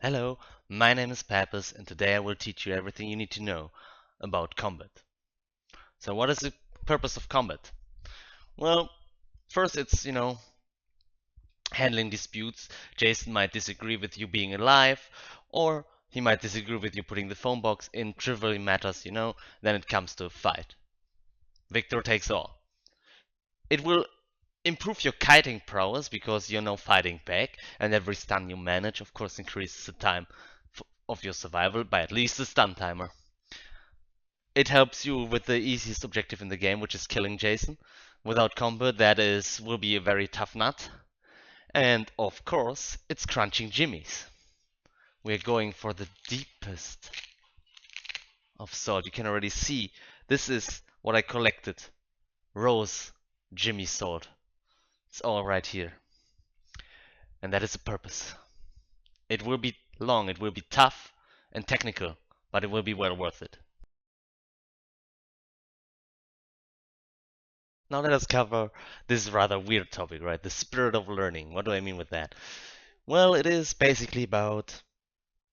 Hello, my name is Pappus, and today I will teach you everything you need to know about combat. So what is the purpose of combat? Well, first it's, handling disputes. Jason might disagree with you being alive, or he might disagree with you putting the phone box in trivial matters, then it comes to a fight. Victor takes all. It will improve your kiting prowess because you're now fighting back, and every stun you manage, of course, increases the time of your survival by at least a stun timer. It helps you with the easiest objective in the game, which is killing Jason. Without combo, will be a very tough nut. And of course, it's crunching jimmies. We're going for the deepest of salt. You can already see this is what I collected. Rose Jimmy sword. It's all right here. And that is the purpose. It will be long, it will be tough and technical, but it will be well worth it. Now let us cover this rather weird topic, right? The spirit of learning. What do I mean with that? Well, it is basically about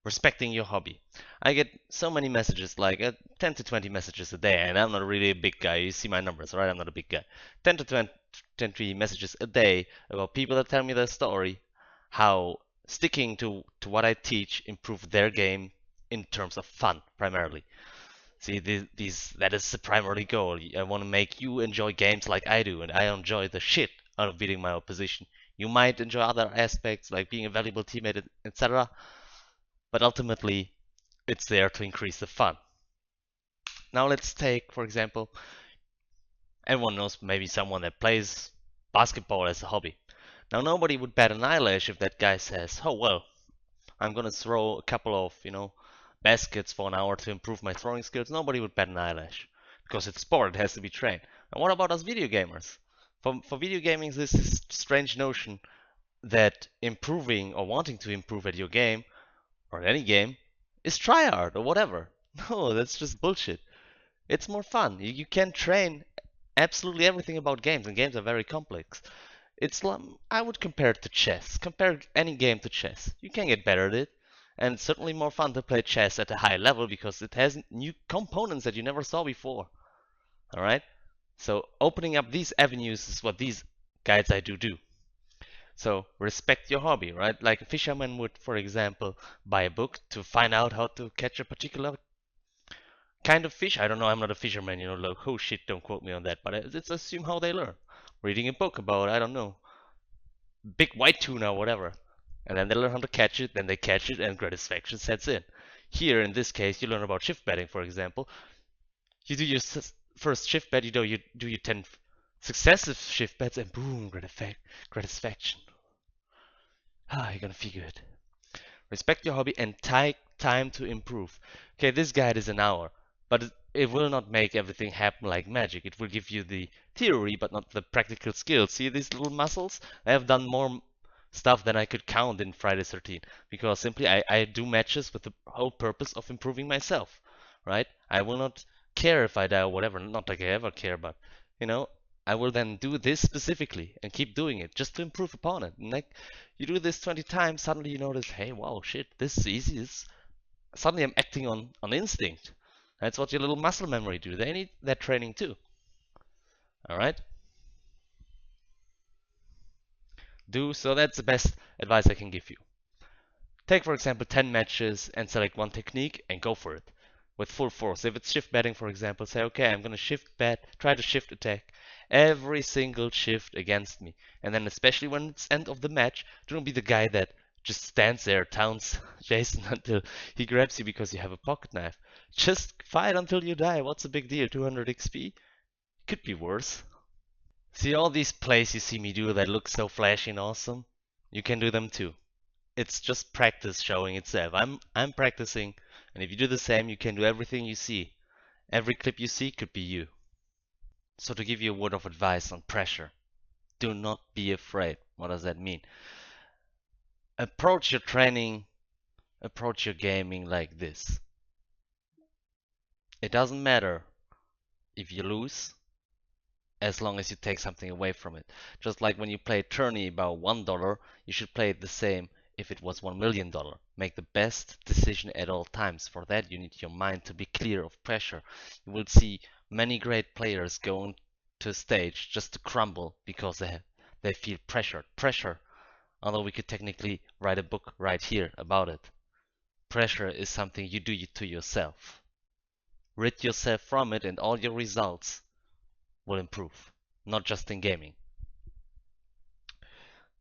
respecting your hobby. I get so many messages, like 10 to 20 messages a day, and I'm not really a big guy. You see my numbers, right? I'm not a big guy. 10 to 20 messages a day about people that tell me their story, how sticking to what I teach improve their game in terms of fun, primarily. See, that is the primary goal. I want to make you enjoy games like I do, and I enjoy the shit out of beating my opposition. You might enjoy other aspects like being a valuable teammate, etc. But ultimately, it's there to increase the fun. Now let's take, for example, everyone knows maybe someone that plays basketball as a hobby. Now nobody would bat an eyelash if that guy says, "Oh well, I'm gonna throw a couple of, baskets for an hour to improve my throwing skills." Nobody would bat an eyelash because it's sport, it has to be trained. And what about us video gamers? For video gaming, this strange notion that improving or wanting to improve at your game or at any game is try hard or whatever. No, that's just bullshit. It's more fun. You can train absolutely everything about games, and games are very complex. It's like, I would compare it to chess. Compare any game to chess. You can get better at it, and it's certainly more fun to play chess at a high level because it has new components that you never saw before. All right? So opening up these avenues is what these guides I do. So respect your hobby, right? Like a fisherman would, for example, buy a book to find out how to catch a particular kind of fish. I don't know, I'm not a fisherman, like, oh shit, don't quote me on that, but let's assume how they learn. Reading a book about, I don't know, big white tuna or whatever. And then they learn how to catch it, then they catch it, and gratification sets in. Here, in this case, you learn about shiftbatting, for example. You do your first shift bet, you do your 10 successive shift bets, and boom, gratification. You're gonna feel good. Respect your hobby and take time to improve. Okay, this guide is an hour, but it will not make everything happen like magic. It will give you the theory, but not the practical skills. See these little muscles? I have done more stuff than I could count in Friday 13 because simply I do matches with the whole purpose of improving myself, right? I will not care if I die or whatever. Not like I ever care, but you know, I will then do this specifically and keep doing it just to improve upon it. And like you do this 20 times, suddenly you notice, hey, wow, shit, this is easy. Suddenly I'm acting on instinct. That's what your little muscle memory do. They need that training too. All right? So that's the best advice I can give you. Take, for example, 10 matches and select one technique and go for it with full force. If it's shift betting, for example, say, okay, I'm going to shift bet, try to shift attack every single shift against me. And then, especially when it's end of the match, don't be the guy that just stands there, taunts Jason until he grabs you because you have a pocket knife. Just fight until you die. What's the big deal? 200 XP? Could be worse. See all these plays you see me do that look so flashy and awesome? You can do them too. It's just practice showing itself. I'm practicing, and if you do the same, you can do everything you see. Every clip you see could be you. So to give you a word of advice on pressure, do not be afraid. What does that mean? Approach your training, approach your gaming like this. It doesn't matter if you lose, as long as you take something away from it. Just like when you play tourney about $1, you should play it the same if it was $1 million. Make the best decision at all times. For that, you need your mind to be clear of pressure. You will see many great players going to a stage just to crumble because they feel pressured. Pressure, although we could technically write a book right here about it. Pressure is something you do to yourself. Rid yourself from it and all your results will improve, not just in gaming.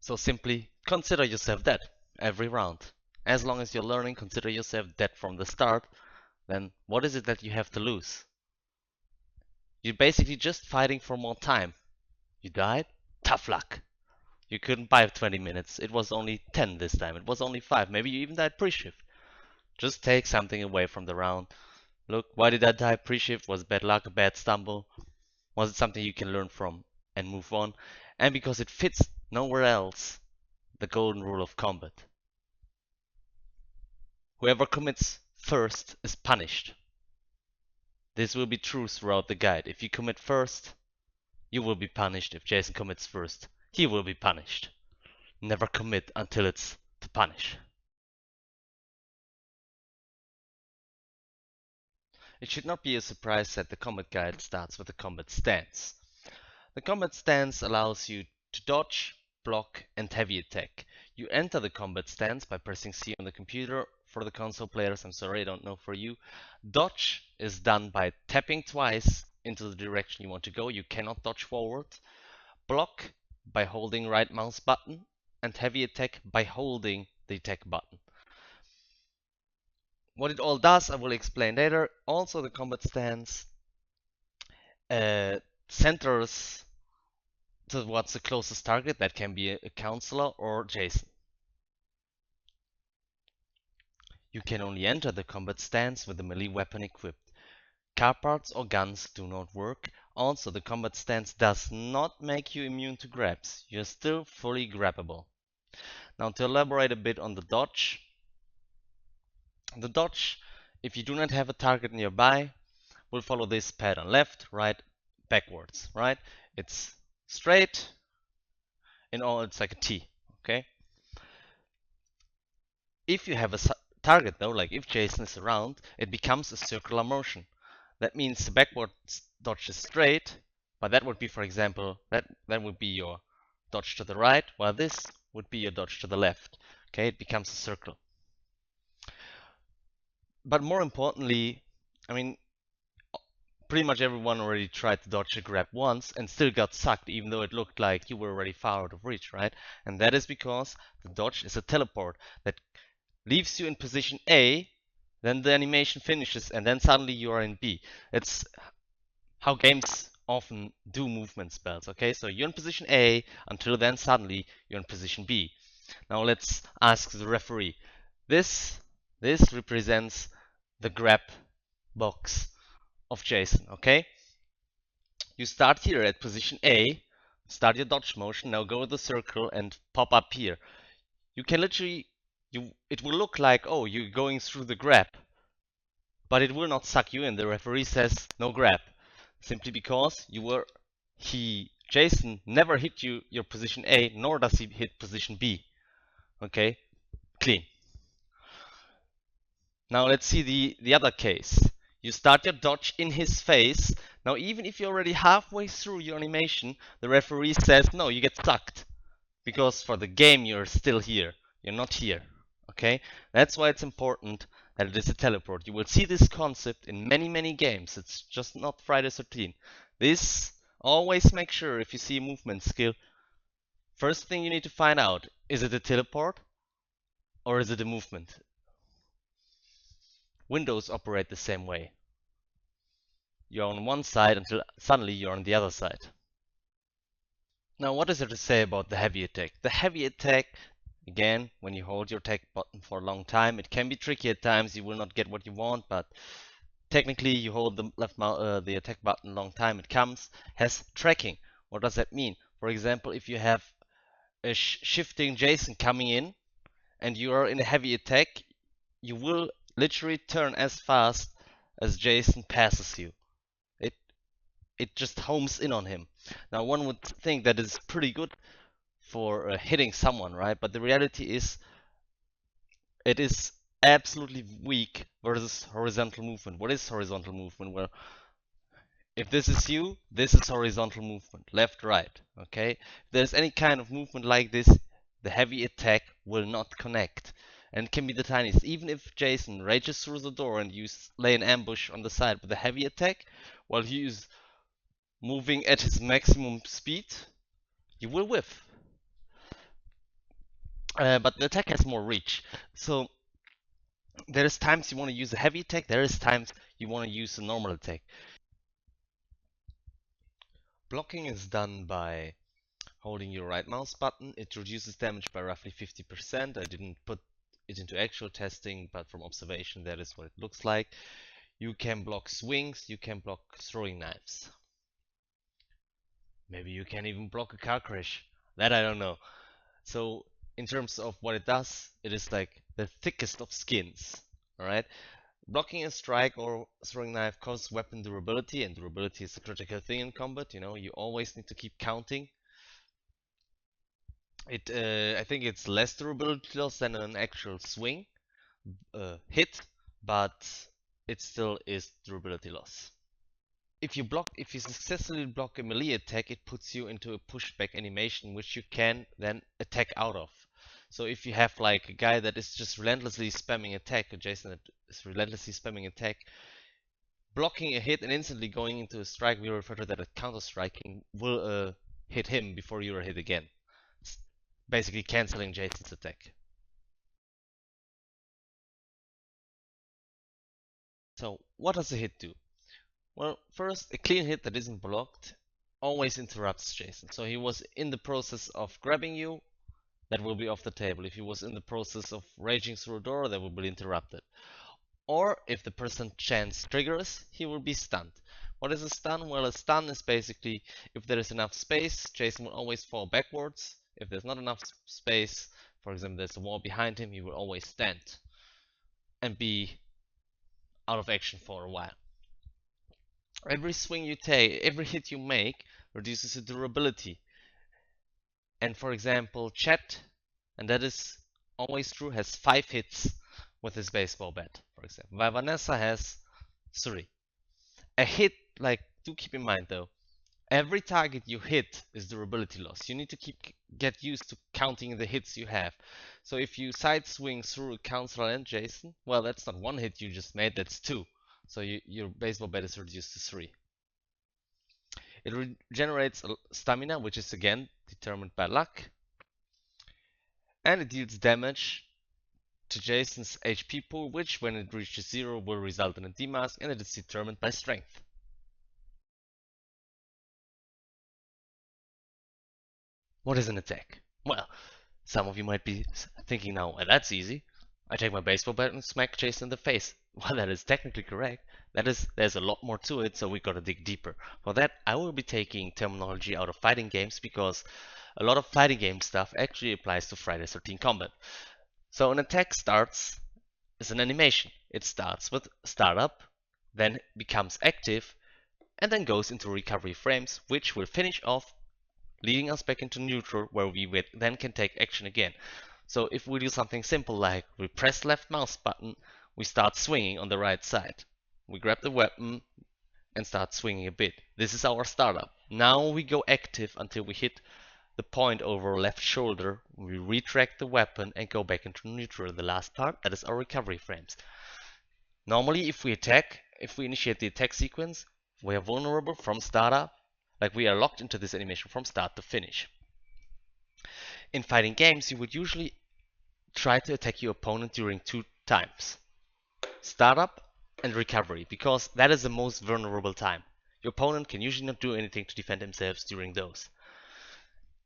So simply consider yourself dead every round. As long as you're learning, consider yourself dead from the start. Then what is it that you have to lose? You're basically just fighting for more time. You died? Tough luck. You couldn't buy 20 minutes. It was only 10 this time. It was only 5. Maybe you even died pre-shift. Just take something away from the round. Look, why did I die pre-shift? Was it bad luck, a bad stumble? Was it something you can learn from and move on? And because it fits nowhere else, the golden rule of combat. Whoever commits first is punished. This will be true throughout the guide. If you commit first, you will be punished. If Jason commits first, he will be punished. Never commit until it's to punish. It should not be a surprise that the combat guide starts with the combat stance. The combat stance allows you to dodge, block, and heavy attack. You enter the combat stance by pressing C on the computer. For the console players, I'm sorry, I don't know for you. Dodge is done by tapping twice into the direction you want to go. You cannot dodge forward. Block by holding right mouse button, and heavy attack by holding the attack button. What it all does, I will explain later. Also, the combat stance centers towards the closest target. That can be a counselor or Jason. You can only enter the combat stance with a melee weapon equipped. Car parts or guns do not work. Also, the combat stance does not make you immune to grabs. You're still fully grabbable. Now, to elaborate a bit on the dodge. The dodge, if you do not have a target nearby, will follow this pattern: left, right, backwards, right? It's straight, in all it's like a T, okay? If you have a target though, like if Jason is around, it becomes a circular motion. That means the backwards dodge is straight, but that would be, for example, that would be your dodge to the right, while this would be your dodge to the left. Okay, it becomes a circle. But more importantly, I mean, pretty much everyone already tried to dodge a grab once and still got sucked, even though it looked like you were already far out of reach, right? And that is because the dodge is a teleport that leaves you in position A, then the animation finishes, and then suddenly you are in B. It's how games often do movement spells, okay? So you're in position A, until then suddenly you're in position B. Now let's ask the referee. This represents the grab box of Jason, okay? You start here at position A, start your dodge motion, now go to the circle and pop up here. You can literally, it will look like, oh, you're going through the grab, but it will not suck you in. The referee says no grab, simply because Jason never hit your position A, nor does he hit position B. Okay, clean. Now let's see the other case. You start your dodge in his face. Now even if you're already halfway through your animation, the referee says no, you get sucked. Because for the game you're still here. You're not here. Okay? That's why it's important that it is a teleport. You will see this concept in many games. It's just not Friday 13. This, always make sure if you see a movement skill, first thing you need to find out, is it a teleport or is it a movement? Windows operate the same way. You're on one side until suddenly you're on the other side. Now what is there to say about the heavy attack? The heavy attack, again, when you hold your attack button for a long time, it can be tricky at times. You will not get what you want, but technically you hold the attack button a long time, it comes, has tracking. What does that mean? For example, if you have a shifting Jason coming in and you are in a heavy attack, you will literally turn as fast as Jason passes you. It just homes in on him. Now one would think that is pretty good for hitting someone, right? But the reality is it is absolutely weak versus horizontal movement. What is horizontal movement? Well, if this is you, this is horizontal movement, left, right, okay? If there's any kind of movement like this, the heavy attack will not connect. And it can be the tiniest. Even if Jason rages through the door and you lay an ambush on the side with a heavy attack, while he is moving at his maximum speed, you will whiff. But the attack has more reach. So there is times you want to use a heavy attack, there is times you want to use a normal attack. Blocking is done by holding your right mouse button. It reduces damage by roughly 50%. I didn't put it into actual testing, but from observation that is what it looks like. You can block swings, you can block throwing knives. Maybe you can even block a car crash. That I don't know. So in terms of what it does, it is like the thickest of skins. Alright? Blocking a strike or throwing knife causes weapon durability, and durability is a critical thing in combat. You know, you always need to keep counting. I think it's less durability loss than an actual swing hit, but it still is durability loss. If you successfully block a melee attack, it puts you into a pushback animation, which you can then attack out of. So if you have like a guy that is just relentlessly spamming attack, a Jason that is relentlessly spamming attack, blocking a hit and instantly going into a strike, we refer to that as counter striking, will hit him before you are hit again. It's basically canceling Jason's attack. So what does a hit do? Well, first, a clean hit that isn't blocked always interrupts Jason. So he was in the process of grabbing you, that will be off the table. If he was in the process of raging through a door, that will be interrupted. Or if the person chance triggers, he will be stunned. What is a stun? Well, a stun is basically if there is enough space, Jason will always fall backwards. If there's not enough space, for example, there's a wall behind him, he will always stand and be out of action for a while. Every swing you take, every hit you make reduces the durability. And for example, Chet, and that is always true, has 5 hits with his baseball bat, for example. While Vanessa has 3. A hit, like, do keep in mind though, every target you hit is durability loss. You need to get used to counting the hits you have. So if you side swing through a counselor and Jason, well, that's not 1 hit you just made, that's 2. So your baseball bat is reduced to 3. It regenerates stamina, which is again determined by luck. And it deals damage to Jason's HP pool, which when it reaches 0 will result in a demask, and it is determined by strength. What is an attack? Well, some of you might be thinking now, well, that's easy. I take my baseball bat and smack Jason in the face. Well, that is technically correct. There's a lot more to it, so we gotta dig deeper. For that, I will be taking terminology out of fighting games because a lot of fighting game stuff actually applies to Friday 13 combat. So an attack starts as an animation. It starts with startup, then becomes active, and then goes into recovery frames, which will finish off, leading us back into neutral, where we then can take action again. So if we do something simple like we press left mouse button, we start swinging on the right side. We grab the weapon and start swinging a bit. This is our startup. Now we go active until we hit the point over our left shoulder. We retract the weapon and go back into neutral. The last part, that is our recovery frames. Normally, if we initiate the attack sequence, we are vulnerable from startup, like we are locked into this animation from start to finish. In fighting games, you would usually try to attack your opponent during 2 times. Startup and recovery, because that is the most vulnerable time. Your opponent can usually not do anything to defend themselves during those.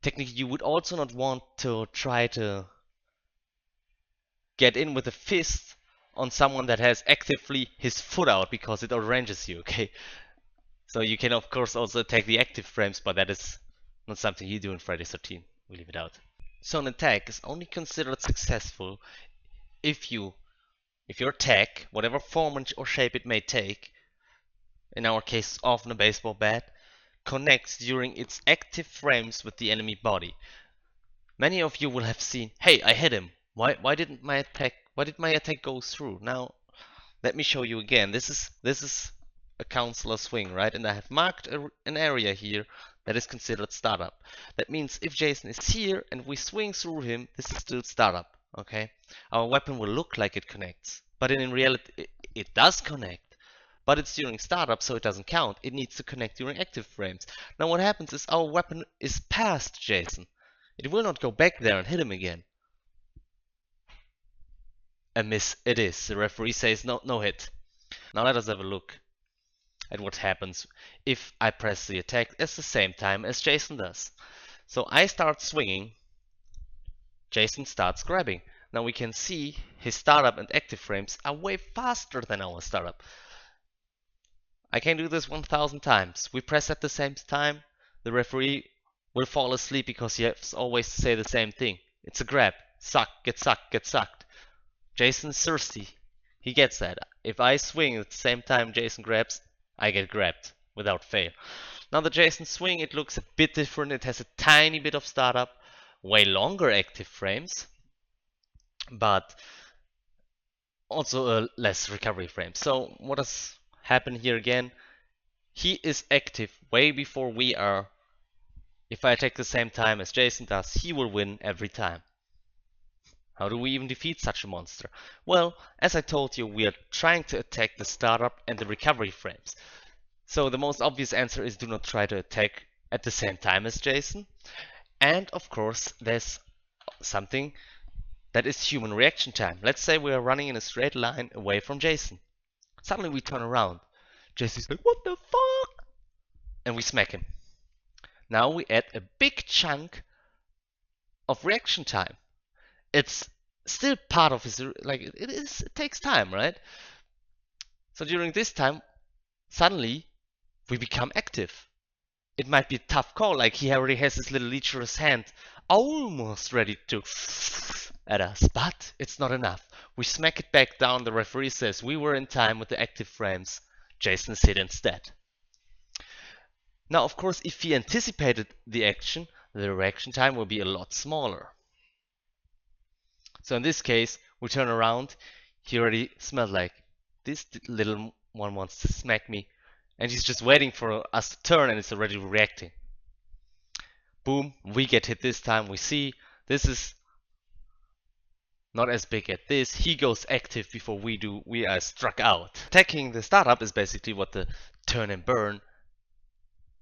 Technically, you would also not want to try to get in with a fist on someone that has actively his foot out because it outranges you, okay? So you can of course also attack the active frames, but that is not something you do in Friday 13. We leave it out. So an attack is only considered successful if your attack, whatever form or shape it may take, in our case often a baseball bat, connects during its active frames with the enemy body. Many of you will have seen, hey, I hit him, Why did my attack go through? Now let me show you again. This is a counselor swing, right? And I have marked an area here that is considered startup. That means if Jason is here and we swing through him, this is still startup. Okay, our weapon will look like it connects, but in reality it does connect. But it's during startup, so it doesn't count. It needs to connect during active frames. Now what happens is our weapon is past Jason. It will not go back there and hit him again. A miss it is. The referee says no hit. Now let us have a look at what happens if I press the attack at the same time as Jason does. So I start swinging, Jason starts grabbing. Now we can see his startup and active frames are way faster than our startup. I can do this 1000 times. We press at the same time, the referee will fall asleep because he has always to say the same thing. It's a grab. Suck, get sucked, get sucked. Jason's thirsty. He gets that. If I swing at the same time Jason grabs, I get grabbed without fail. Now the Jason swing, it looks a bit different. It has a tiny bit of startup, way longer active frames, but also less recovery frames. So what does happen here again? He is active way before we are. If I attack the same time as Jason does, he will win every time. How do we even defeat such a monster? Well, as I told you, we are trying to attack the startup and the recovery frames. So the most obvious answer is do not try to attack at the same time as Jason. And of course, there's something that is human reaction time. Let's say we are running in a straight line away from Jason. Suddenly we turn around. Jason's like, what the fuck? And we smack him. Now we add a big chunk of reaction time. It's still part of his, it takes time, right? So during this time, suddenly we become active. It might be a tough call, like he already has his little lecherous hand almost ready to at us, but it's not enough. We smack it back down. The referee says we were in time with the active frames. Jason's hit instead. Now, of course, if he anticipated the action, the reaction time will be a lot smaller. So in this case, we turn around. He already smelled like this little one wants to smack me, and he's just waiting for us to turn, and it's already reacting. Boom, we get hit this time. We see this is not as big as this. He goes active before we do. We are struck out. Attacking the startup is basically what the turn and burn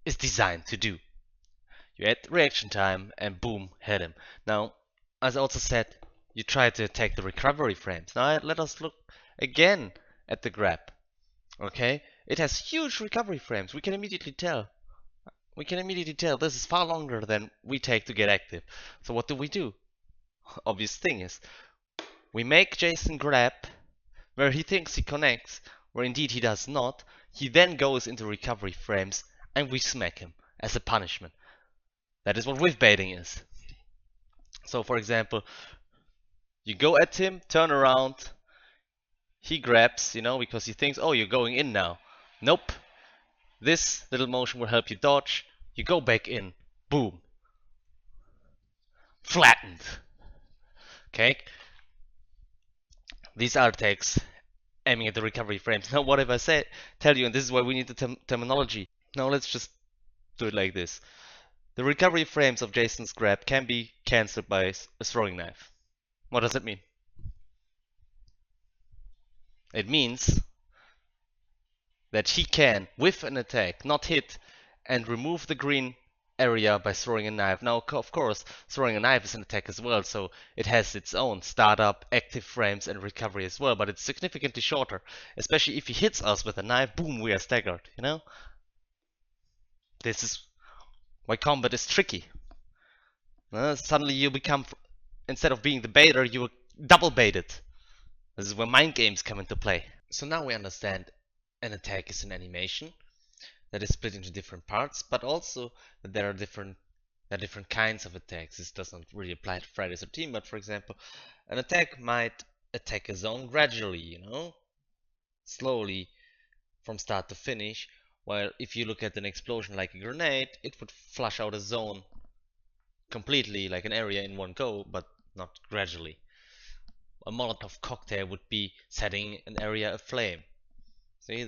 is designed to do. You add reaction time and boom, hit him. Now, as I also said, you try to attack the recovery frames. Now let us look again at the grab. Okay, it has huge recovery frames. We can immediately tell. This is far longer than we take to get active. So what do? Obvious thing is, we make Jason grab where he thinks he connects, where indeed he does not. He then goes into recovery frames and we smack him as a punishment. That is what whiffbaiting is. So for example, you go at him, turn around, he grabs, because he thinks, oh, you're going in now. Nope. This little motion will help you dodge. You go back in. Boom. Flattened. Okay? These are attacks aiming at the recovery frames. Now what if I tell you, and this is why we need the terminology. Now let's just do it like this. The recovery frames of Jason's grab can be cancelled by a throwing knife. What does it mean? It means that he can, with an attack, not hit, and remove the green area by throwing a knife. Now, of course, throwing a knife is an attack as well, so it has its own startup, active frames, and recovery as well, but it's significantly shorter. Especially if he hits us with a knife, boom, we are staggered, This is why combat is tricky. Suddenly you become, instead of being the baiter, you are double baited. This is where mind games come into play. So now we understand an attack is an animation that is split into different parts, but also that there are different kinds of attacks. This doesn't really apply to Friday the 13th, but for example, an attack might attack a zone gradually, slowly from start to finish, while if you look at an explosion like a grenade, it would flush out a zone completely, like an area in one go, but not gradually. a Molotov cocktail would be setting an area aflame. See,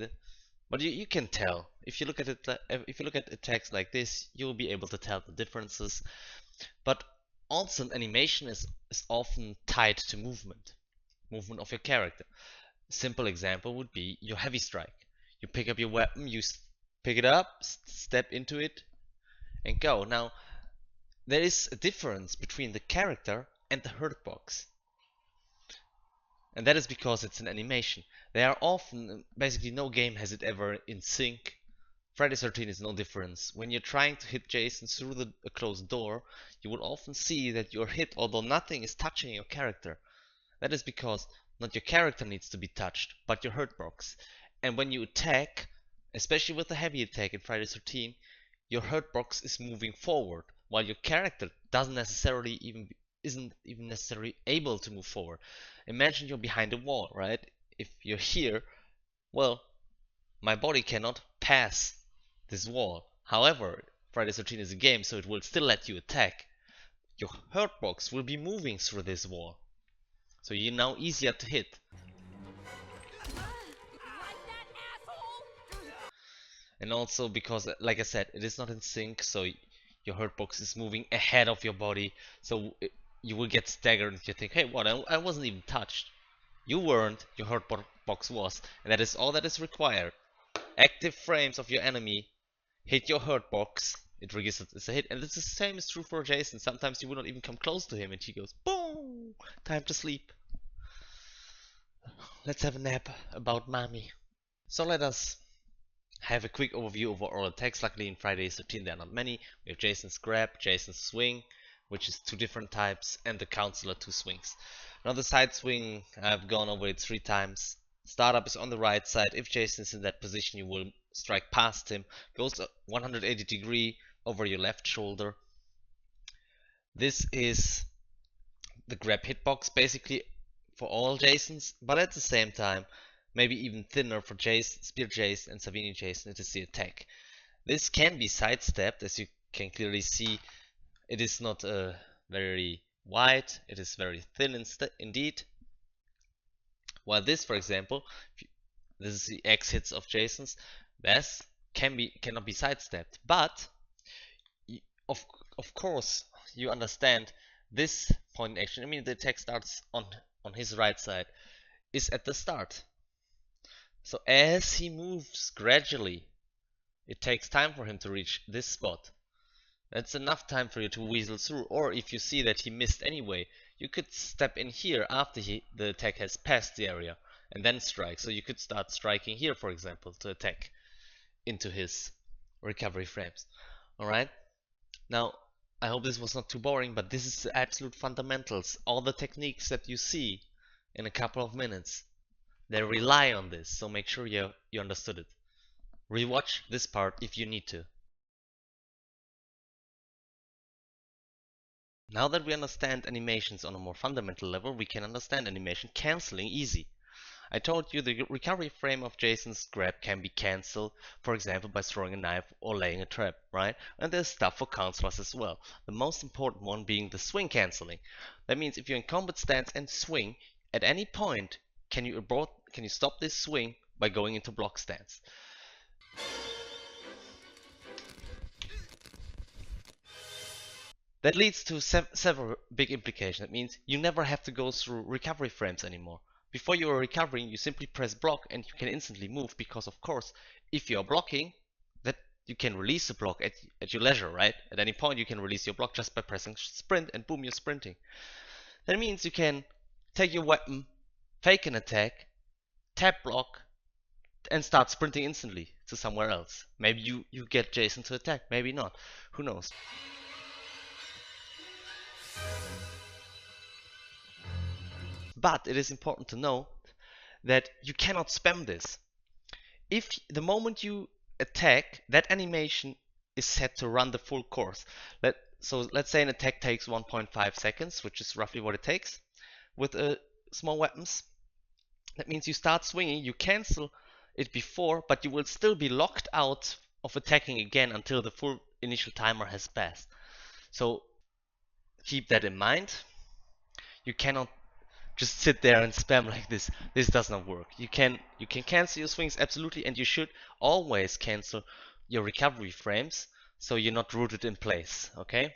but you can tell if you look at it. If you look at a text like this, you'll be able to tell the differences. But also, animation is often tied to movement of your character. Simple example would be your heavy strike. You pick up your weapon, you pick it up, step into it, and go. Now, there is a difference between the character and the hurt box. And that is because it's an animation. They are often, basically no game has it ever in sync. Friday 13 is no difference. When you're trying to hit Jason through a closed door, you will often see that you're hit although nothing is touching your character. That is because not your character needs to be touched, but your hurt box. And when you attack, especially with a heavy attack in Friday 13, your hurt box is moving forward, while your character isn't even necessarily able to move forward. Imagine you're behind a wall, right? If you're here, well, my body cannot pass this wall. However, Friday 13 is a game, so it will still let you attack. Your hurt box will be moving through this wall, so you're now easier to hit. And also because, like I said, it is not in sync, so your hurt box is moving ahead of your body, so you will get staggered if you think, hey, what, I wasn't even touched. You weren't, your hurt box was, and that is all that is required. Active frames of your enemy hit your hurt box, it registers a hit, and it's the same is true for Jason. Sometimes you will not even come close to him and he goes, boom, time to sleep. Let's have a nap about mommy. So let us have a quick overview of all attacks. Luckily in Friday 13 there are not many. We have Jason's grab, Jason's swing, which is 2 different types, and the counselor 2 swings. Now the side swing, I've gone over it 3 times. Startup is on the right side. If Jason is in that position, you will strike past him. Goes 180 degree over your left shoulder. This is the grab hitbox basically for all Jasons, but at the same time, maybe even thinner for Jason, Spear Jason and Savini Jason, it is the attack. This can be sidestepped, as you can clearly see. It is not very wide, it is very thin indeed. While this, for example, this is the X hits of Jason's, this cannot be sidestepped. But of course, you understand this point in action. I mean, the attack starts on his right side, is at the start. So as he moves gradually, it takes time for him to reach this spot. That's enough time for you to weasel through. Or if you see that he missed anyway, you could step in here after the attack has passed the area and then strike. So you could start striking here, for example, to attack into his recovery frames. Alright? Now, I hope this was not too boring, but this is the absolute fundamentals. All the techniques that you see in a couple of minutes, they rely on this, so make sure you understood it. Rewatch this part if you need to. Now that we understand animations on a more fundamental level, we can understand animation cancelling easy. I told you the recovery frame of Jason's grab can be cancelled, for example by throwing a knife or laying a trap, right? And there's stuff for counselors as well. The most important one being the swing cancelling. That means if you're in combat stance and swing, at any point can you stop this swing by going into block stance. That leads to several big implications. That means you never have to go through recovery frames anymore. Before you are recovering, you simply press block and you can instantly move, because of course, if you are blocking, that you can release the block at your leisure, right? At any point you can release your block just by pressing sprint, and boom, you're sprinting. That means you can take your weapon, fake an attack, tap block, and start sprinting instantly to somewhere else. Maybe you get Jason to attack, maybe not. Who knows? But it is important to know that you cannot spam this. If the moment you attack, that animation is set to run the full course. So let's say an attack takes 1.5 seconds, which is roughly what it takes with small weapons. That means you start swinging, you cancel it before, but you will still be locked out of attacking again until the full initial timer has passed. So keep that in mind. You cannot just sit there and spam like this. This does not work. You can cancel your swings absolutely, and you should always cancel your recovery frames so you're not rooted in place. Okay.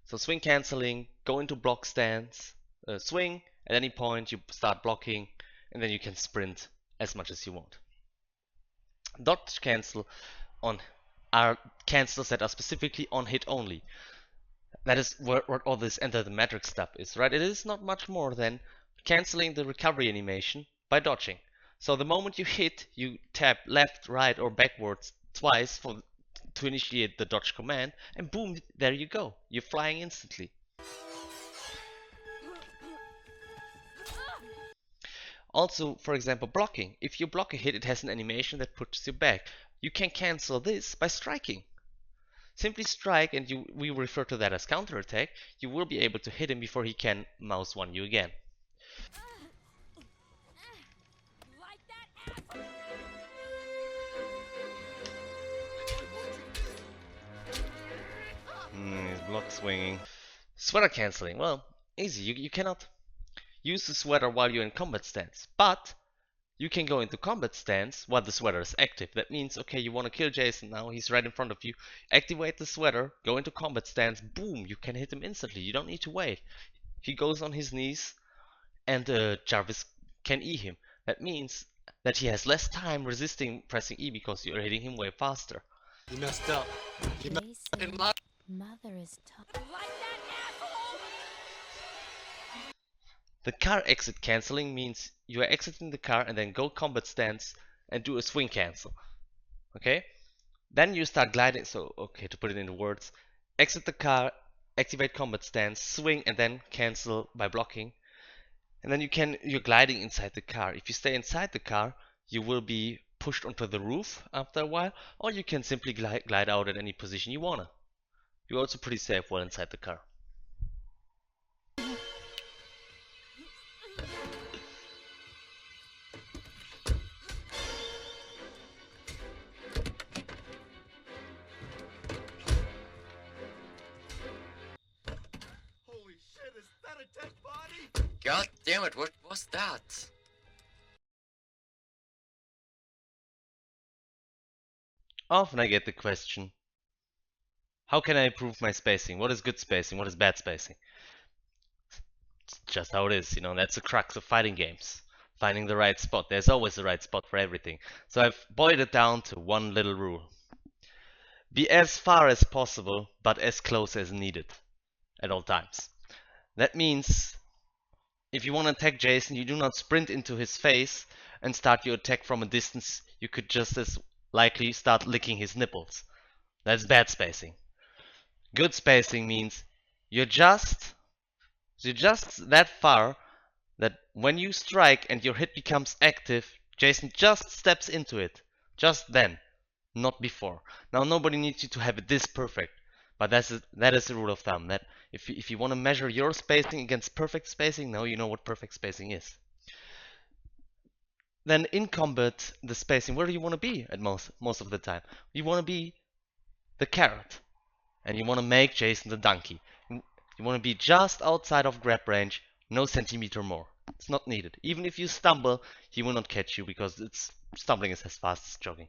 So swing canceling, go into block stance, swing at any point, you start blocking, and then you can sprint as much as you want. Dodge cancel are cancels that are specifically on hit only. That is what all this enter the matrix stuff is, right? It is not much more than canceling the recovery animation by dodging. So the moment you hit, you tap left, right, or backwards twice to initiate the dodge command, and boom, there you go. You're flying instantly. Also, for example, blocking. If you block a hit, it has an animation that pushes you back. You can cancel this by striking. Simply strike, and we refer to that as counterattack. You will be able to hit him before he can mouse one you again. He's block swinging. Sweater canceling. Well, easy. You cannot use the sweater while you're in combat stance, but you can go into combat stance while the sweater is active. That means, okay, you want to kill Jason now, he's right in front of you. Activate the sweater, go into combat stance, boom, you can hit him instantly. You don't need to wait. He goes on his knees, and Jarvis can E him. That means that he has less time resisting pressing E because you're hitting him way faster. You messed up. You Jason, mother is tough. The car exit canceling means you are exiting the car and then go combat stance and do a swing cancel. Okay? Then you start gliding. So, okay, to put it into words, exit the car, activate combat stance, swing, and then cancel by blocking. And then you're gliding inside the car. If you stay inside the car, you will be pushed onto the roof after a while, or you can simply glide out at any position you wanna. You're also pretty safe while inside the car. Holy shit, is that a dead body? God damn it, what was that? Often I get the question, how can I improve my spacing? What is good spacing? What is bad spacing? It's just how it is, you know, that's the crux of fighting games. Finding the right spot. There's always the right spot for everything. So I've boiled it down to one little rule. Be as far as possible, but as close as needed at all times. That means if you want to attack Jason, you do not sprint into his face and start your attack from a distance. You could just as likely start licking his nipples. That's bad spacing. Good spacing means you're just that far that when you strike and your hit becomes active, Jason just steps into it. Just then, not before. Now nobody needs you to have it this perfect, but that is the rule of thumb. That if you want to measure your spacing against perfect spacing, now you know what perfect spacing is. Then in combat, the spacing, where do you want to be at most of the time? You want to be the carrot, and you want to make Jason the donkey. You want to be just outside of grab range, no centimeter more. It's not needed. Even if you stumble, he will not catch you because stumbling is as fast as jogging.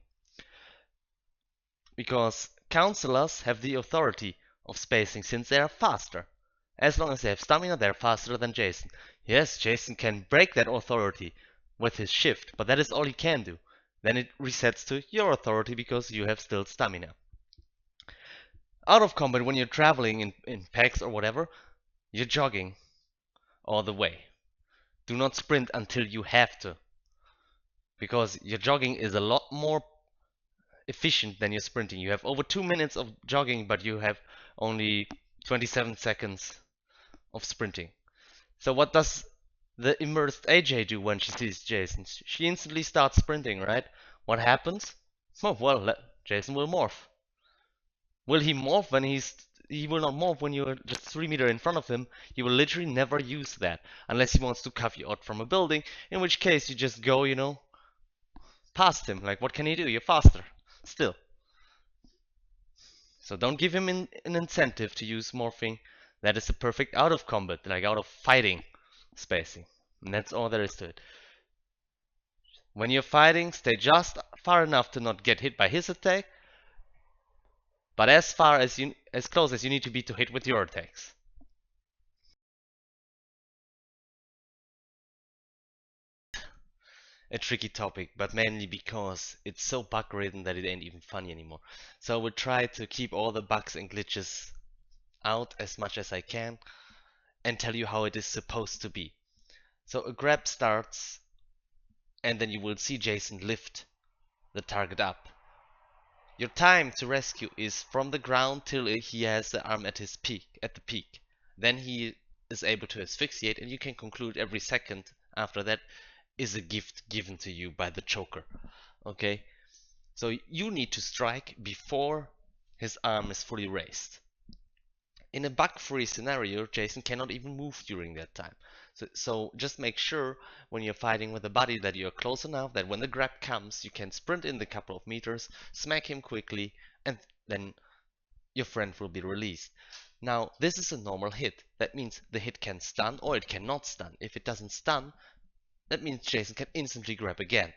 Because counselors have the authority of spacing since they are faster. As long as they have stamina, they're faster than Jason. Yes, Jason can break that authority with his shift, but that is all he can do. Then it resets to your authority because you have still stamina. Out of combat, when you're traveling in packs or whatever, you're jogging all the way. Do not sprint until you have to, because your jogging is a lot more efficient than your sprinting. You have over 2 minutes of jogging, but you have only 27 seconds of sprinting. So what does the immersed AJ do when she sees Jason? She instantly starts sprinting, right? What happens? Oh, well, Jason will morph. Will he morph when he will not morph when you're just 3 meters in front of him. He will literally never use that unless he wants to cuff you out from a building, in which case you just go, you know, past him. Like, what can he do? You're faster still. So don't give him an incentive to use morphing. That is the perfect out of combat, like out of fighting spacing. And that's all there is to it. When you're fighting, stay just far enough to not get hit by his attack, but as close as you need to be to hit with your attacks. A tricky topic, but mainly because it's so bug-ridden that it ain't even funny anymore. So I will try to keep all the bugs and glitches out as much as I can and tell you how it is supposed to be. So a grab starts, and then you will see Jason lift the target up. Your time to rescue is from the ground till he has the arm at his peak, at the peak. Then he is able to asphyxiate, and you can conclude every second after that is a gift given to you by the choker. Okay? So you need to strike before his arm is fully raised. In a bug-free scenario, Jason cannot even move during that time. So just make sure when you're fighting with a buddy that you're close enough that when the grab comes, you can sprint in the couple of meters, smack him quickly, and then your friend will be released. Now, this is a normal hit. That means the hit can stun or it cannot stun. If it doesn't stun, that means Jason can instantly grab again.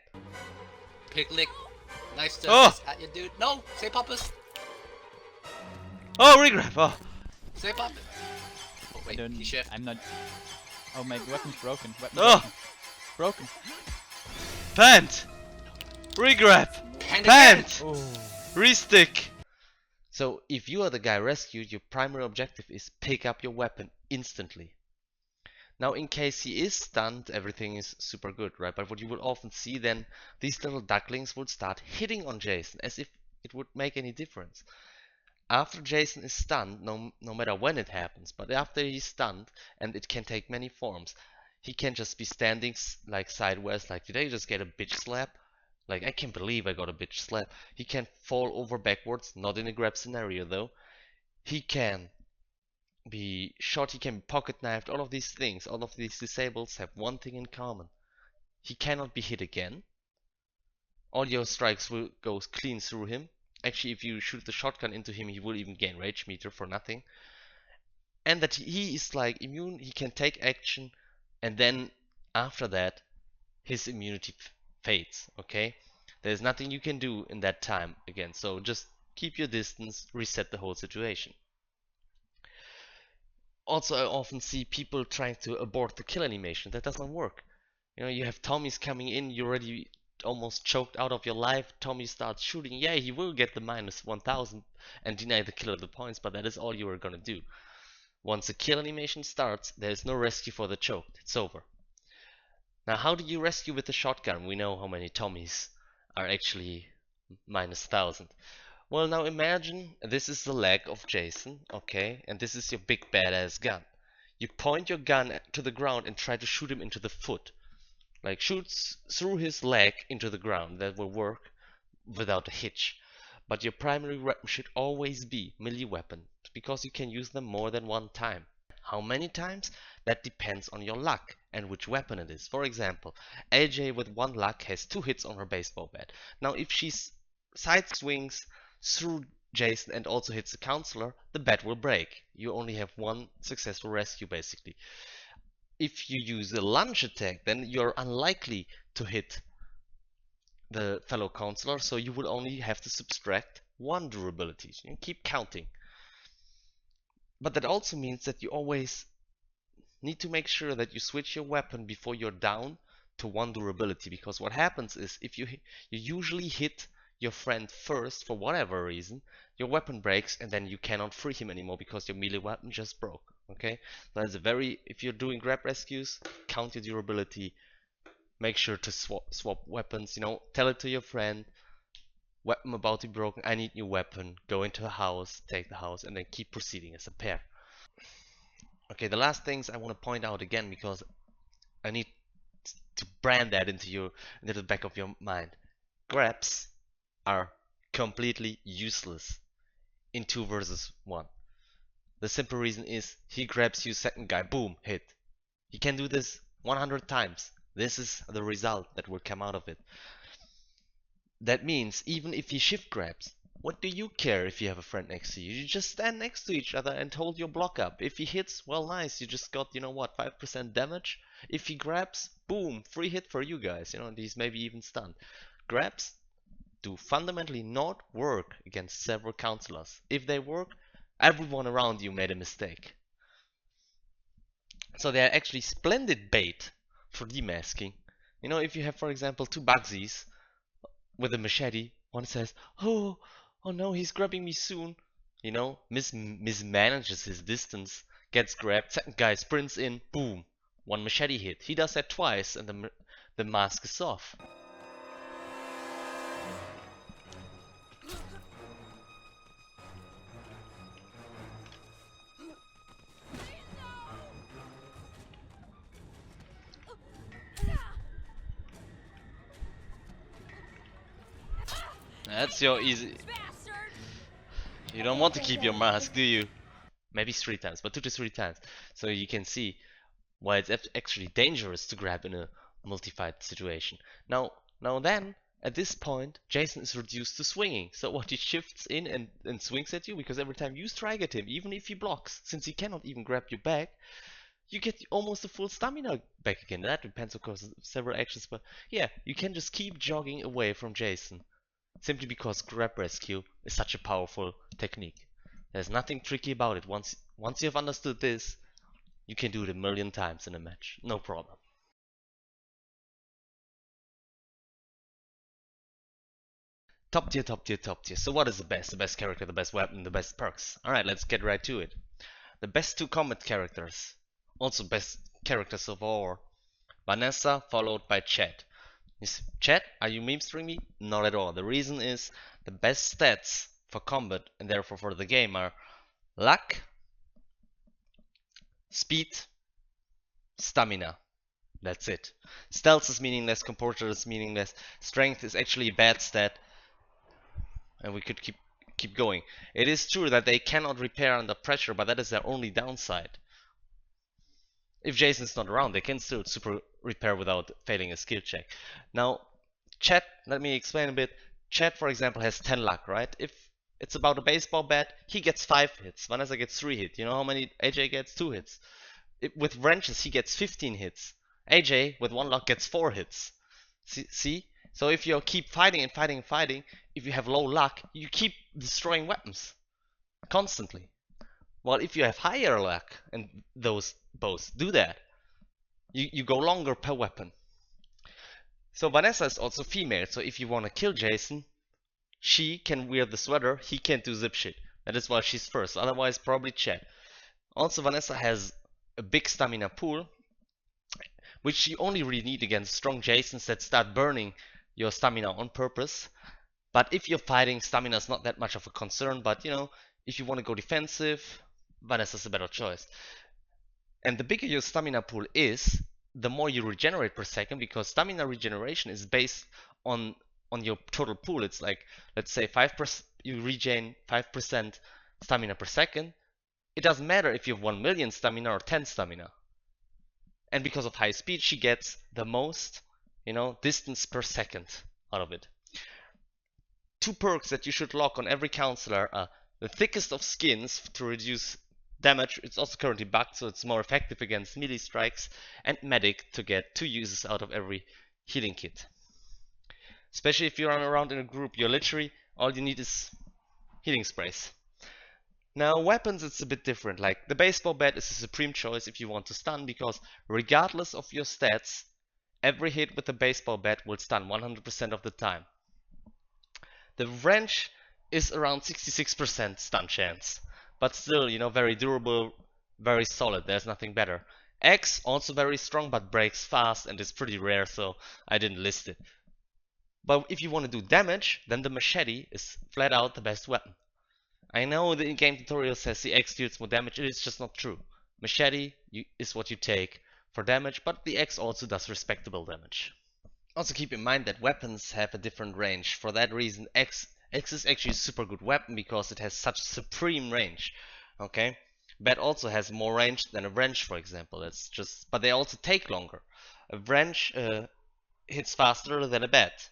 Piglet. Nice to Oh! at you, dude. No! Say Pappus! Oh, regrab! Oh! Say Pappus! Oh, wait, he shift. I'm not. Oh, my weapon's broken. Weapon's Oh! broken. Pant! Regrab! And again! Pant! Oh. Restick! So, if you are the guy rescued, your primary objective is pick up your weapon instantly. Now, in case he is stunned, everything is super good, right? But what you will often see then, these little ducklings will start hitting on Jason as if it would make any difference. After Jason is stunned, no matter when it happens, but after he's stunned, and it can take many forms, he can just be standing like sideways, like, did I just get a bitch slap? Like, I can't believe I got a bitch slap. He can fall over backwards, not in a grab scenario though. He can be shot, he can be pocket knifed, all of these things, all of these disables have one thing in common. He cannot be hit again. All your strikes will go clean through him. Actually, if you shoot the shotgun into him, he will even gain rage meter for nothing. And that he is like immune, he can take action, and then after that, his immunity fades, okay? There's nothing you can do in that time again, so just keep your distance, reset the whole situation. Also, I often see people trying to abort the kill animation. That doesn't work. You know, you have Tommies coming in, you're already almost choked out of your life. Tommy starts shooting. Yeah, he will get the minus 1000 and deny the killer the points, but that is all you are gonna do. Once the kill animation starts, there is no rescue for the choked. It's over. Now, how do you rescue with the shotgun? We know how many Tommies are actually minus 1000. Well, now imagine this is the leg of Jason, okay, and this is your big badass gun. You point your gun to the ground and try to shoot him into the foot. Like, shoots through his leg into the ground. That will work without a hitch. But your primary weapon should always be melee weapons, because you can use them more than one time. How many times? That depends on your luck and which weapon it is. For example, AJ with one luck has 2 hits on her baseball bat. Now, if she side swings through Jason and also hits the counselor, the bat will break. You only have 1 successful rescue, basically. If you use a lunge attack, then you're unlikely to hit the fellow counselor, so you will only have to subtract 1 durability. You can keep counting. But that also means that you always need to make sure that you switch your weapon before you're down to 1 durability, because what happens is if you usually hit your friend first for whatever reason, your weapon breaks and then you cannot free him anymore because your melee weapon just broke. Okay, that's a very, if you're doing grab rescues, count your durability, make sure to swap weapons, you know, tell it to your friend, weapon about to be broken, I need new weapon, go into a house, take the house, and then keep proceeding as a pair. Okay, the last things I want to point out again, because I need to brand that into the back of your mind. Grabs are completely useless in 2 versus 1. The simple reason is he grabs you, second guy, boom, hit. He can do this 100 times. This is the result that will come out of it. That means even if he shift grabs, what do you care if you have a friend next to you? You just stand next to each other and hold your block up. If he hits, well, nice, you just got, you know what, 5% damage. If he grabs, boom, free hit for you guys. You know, these maybe even stunned. Grabs do fundamentally not work against several counselors. If they work, everyone around you made a mistake. So they are actually splendid bait for demasking. You know, if you have, for example, two Bugsies with a machete, one says, oh no, he's grabbing me soon. You know, mismanages his distance, gets grabbed, second guy sprints in, boom, one machete hit. He does that twice and the mask is off. That's your easy. You don't want to keep your mask, do you? Maybe 3 times, but 2 to 3 times. So you can see why it's actually dangerous to grab in a multi-fight situation. Now then, at this point, Jason is reduced to swinging. So what, he shifts in and swings at you, because every time you strike at him, even if he blocks, since he cannot even grab you back, you get almost a full stamina back again. That depends, of course, on several actions, but yeah, you can just keep jogging away from Jason. Simply because grab rescue is such a powerful technique. There's nothing tricky about it. Once you have understood this, you can do it 1,000,000 times in a match. No problem. Top tier, top tier, top tier. So what is the best? The best character, the best weapon, the best perks. Alright, let's get right to it. The best 2 combat characters. Also best characters of all. Vanessa followed by Chet. Chat, are you memestering me? Not at all. The reason is the best stats for combat and therefore for the game are luck, speed, stamina. That's it. Stealth is meaningless, composure is meaningless, strength is actually a bad stat, and we could keep going. It is true that they cannot repair under pressure, but that is their only downside. If Jason's not around, they can still super repair without failing a skill check. Now, Chet, let me explain a bit. Chet, for example, has 10 luck, right? If it's about a baseball bat, he gets 5 hits. Vanessa gets 3 hits. You know how many AJ gets? 2 hits. With wrenches, he gets 15 hits. AJ, with 1 luck, gets 4 hits. See? So if you keep fighting and fighting and fighting, if you have low luck, you keep destroying weapons. Constantly. Well, if you have higher luck, and those both do that, you go longer per weapon. So Vanessa is also female, so if you want to kill Jason, she can wear the sweater, he can't do zip shit. That is why she's first, otherwise probably Chet. Also, Vanessa has a big stamina pool, which you only really need against strong Jasons that start burning your stamina on purpose. But if you're fighting, stamina is not that much of a concern, but you know, if you want to go defensive, Vanessa's a better choice. And the bigger your stamina pool is, the more you regenerate per second, because stamina regeneration is based on your total pool. It's like, let's say 5%, you regain 5% stamina per second. It doesn't matter if you have 1,000,000 stamina or 10 stamina. And because of high speed, she gets the most, you know, distance per second out of it. 2 perks that you should lock on every counselor are the thickest of skins to reduce damage. It's also currently bugged, so it's more effective against melee strikes, and medic to get 2 uses out of every healing kit. Especially if you run around in a group, you're literally, all you need is healing sprays. Now weapons, it's a bit different. Like the baseball bat is a supreme choice if you want to stun, because regardless of your stats, every hit with the baseball bat will stun 100% of the time. The wrench is around 66% stun chance, but still, you know, very durable, very solid. There's nothing better. X, also very strong, but breaks fast and is pretty rare, so I didn't list it. But if you want to do damage, then the machete is flat out the best weapon. I know the in-game tutorial says the X deals more damage. It is just not true. Machete is what you take for damage, but the X also does respectable damage. Also keep in mind that weapons have a different range. For that reason, X is actually a super good weapon because it has such supreme range. Okay, Bat also has more range than a wrench, for example. It's just, but they also take longer. A wrench hits faster than a bat.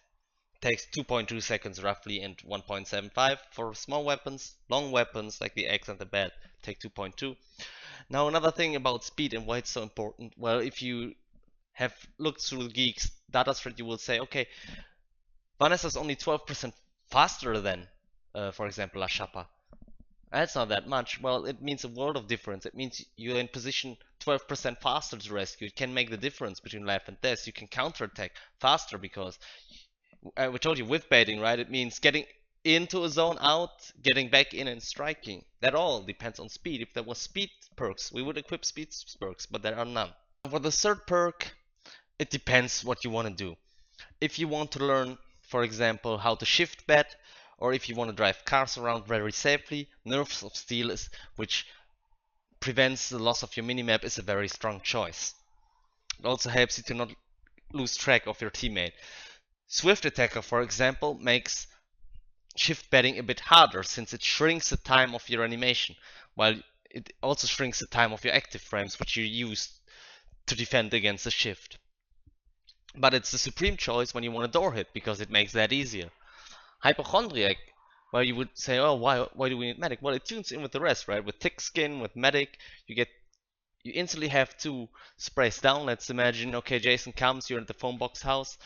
Takes 2.2 seconds roughly and 1.75 for small weapons. Long weapons like the X and the bat take 2.2. Now another thing about speed and why it's so important. Well, if you have looked through Geek's data thread, you will say, okay, Vanessa's only 12% faster than, for example, La Chapa. That's not that much. Well, it means a world of difference. It means you're in position 12% faster to rescue. It can make the difference between life and death. You can counterattack faster because we told you whiffbaiting, right? It means getting into a zone, out, getting back in and striking. That all depends on speed. If there was speed perks, we would equip speed perks, but there are none. For the third perk, it depends what you want to do. If you want to learn, for example, how to shift bat, or if you want to drive cars around very safely, Nerves of Steel, which prevents the loss of your minimap, is a very strong choice. It also helps you to not lose track of your teammate. Swift Attacker, for example, makes Shiftbatting a bit harder since it shrinks the time of your animation, while it also shrinks the time of your active frames, which you use to defend against the shift. But it's the supreme choice when you want a door hit, because it makes that easier. Hypochondriac, well, you would say, oh, why do we need medic? Well, it tunes in with the rest, right? With thick skin, with medic, you instantly have 2 sprays down. Let's imagine, okay, Jason comes, you're at the phone box house,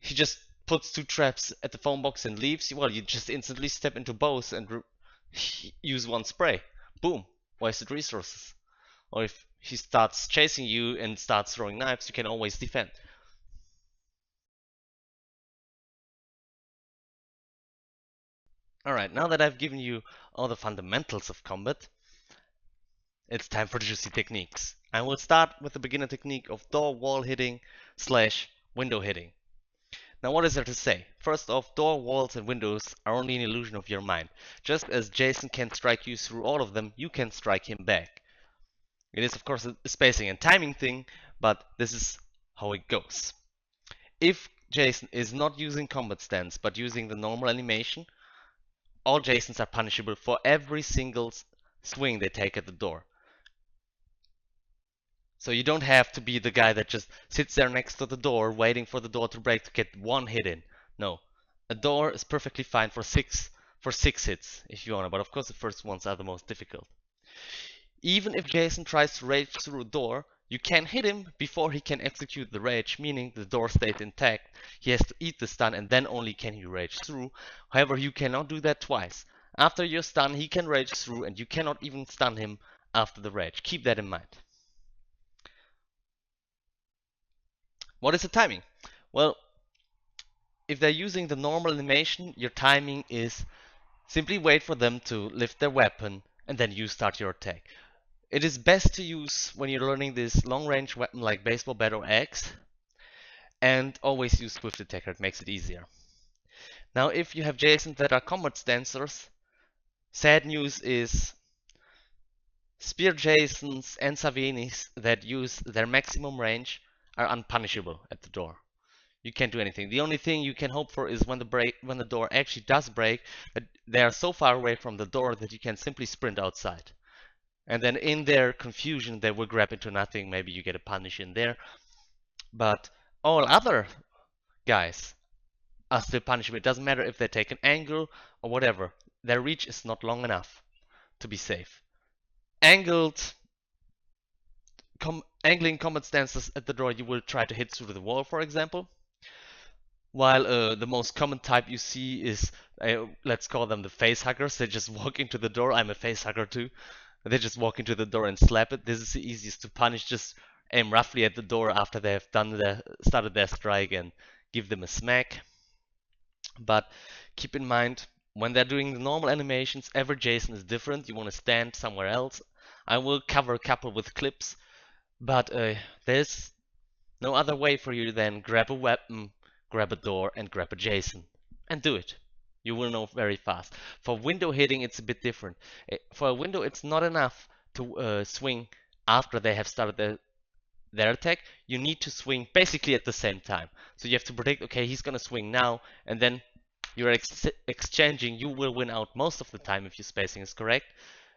he just puts 2 traps at the phone box and leaves. Well, you just instantly step into both and use 1 spray. Boom, wasted resources. Or if he starts chasing you and starts throwing knives, you can always defend. Alright, now that I've given you all the fundamentals of combat, it's time for the juicy techniques. I will start with the beginner technique of door wall hitting / window hitting. Now what is there to say? First off, door walls and windows are only an illusion of your mind. Just as Jason can strike you through all of them, you can strike him back. It is of course a spacing and timing thing, but this is how it goes. If Jason is not using combat stance but using the normal animation, all Jasons are punishable for every single swing they take at the door. So you don't have to be the guy that just sits there next to the door waiting for the door to break to get 1 hit in. No. A door is perfectly fine for 6 hits if you want, but of course the first ones are the most difficult. Even if Jason tries to rage through a door, you can hit him before he can execute the rage, meaning the door stays intact. He has to eat the stun and then only can he rage through. However, you cannot do that twice. After your stun, he can rage through and you cannot even stun him after the rage. Keep that in mind. What is the timing? Well, if they're using the normal animation, your timing is simply wait for them to lift their weapon and then you start your attack. It is best to use when you're learning this long-range weapon like baseball bat or axe, and always use Swift Attacker, it makes it easier. Now if you have Jasons that are combat stancers, sad news is Spear Jasons and Savenis that use their maximum range are unpunishable at the door. You can't do anything. The only thing you can hope for is when the door actually does break, that they are so far away from the door that you can simply sprint outside. And then in their confusion, they will grab into nothing. Maybe you get a punish in there. But all other guys are still punishable. It doesn't matter if they take an angle or whatever. Their reach is not long enough to be safe. Angling combat stances at the door, you will try to hit through the wall, for example. While the most common type you see is, let's call them the face huggers. They just walk into the door. I'm a face hugger too. They just walk into the door and slap it. This is the easiest to punish. Just aim roughly at the door after they have started their strike and give them a smack. But keep in mind, when they're doing the normal animations, every Jason is different. You want to stand somewhere else. I will cover a couple with clips, but there's no other way for you than grab a weapon, grab a door, and grab a Jason. And do it. You will know very fast. For window hitting, it's a bit different. For a window, it's not enough to swing after they have started their attack. You need to swing basically at the same time. So you have to predict, okay, he's going to swing now, and then you're exchanging. You will win out most of the time if your spacing is correct.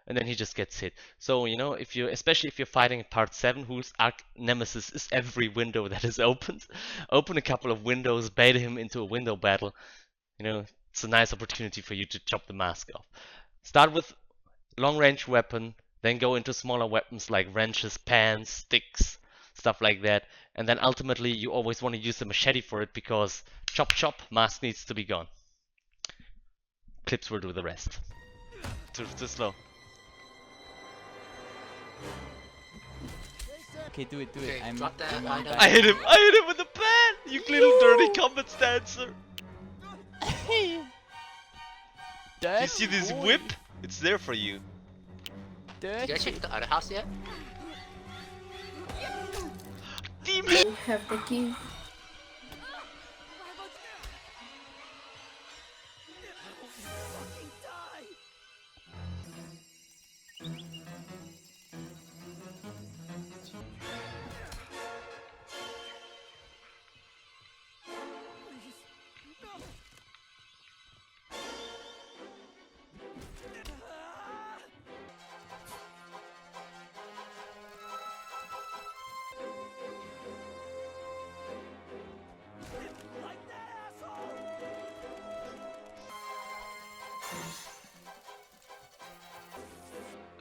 And then he just gets hit. So, you know, especially if you're fighting in part 7, whose arch nemesis is every window that is opened, open a couple of windows, bait him into a window battle. You know, it's a nice opportunity for you to chop the mask off. Start with long-range weapon, then go into smaller weapons like wrenches, pans, sticks, stuff like that, And then ultimately you always want to use the machete for it because chop chop, mask needs to be gone. Clips will do the rest. Too slow. Okay, do it. Okay, I'm drop that I'm item. back. I hit him with the pan! You little dirty combat stancer! Do you see this boy. whip? It's there for you. Did you guys Dirty. check the other house yet? Demon! I have the key.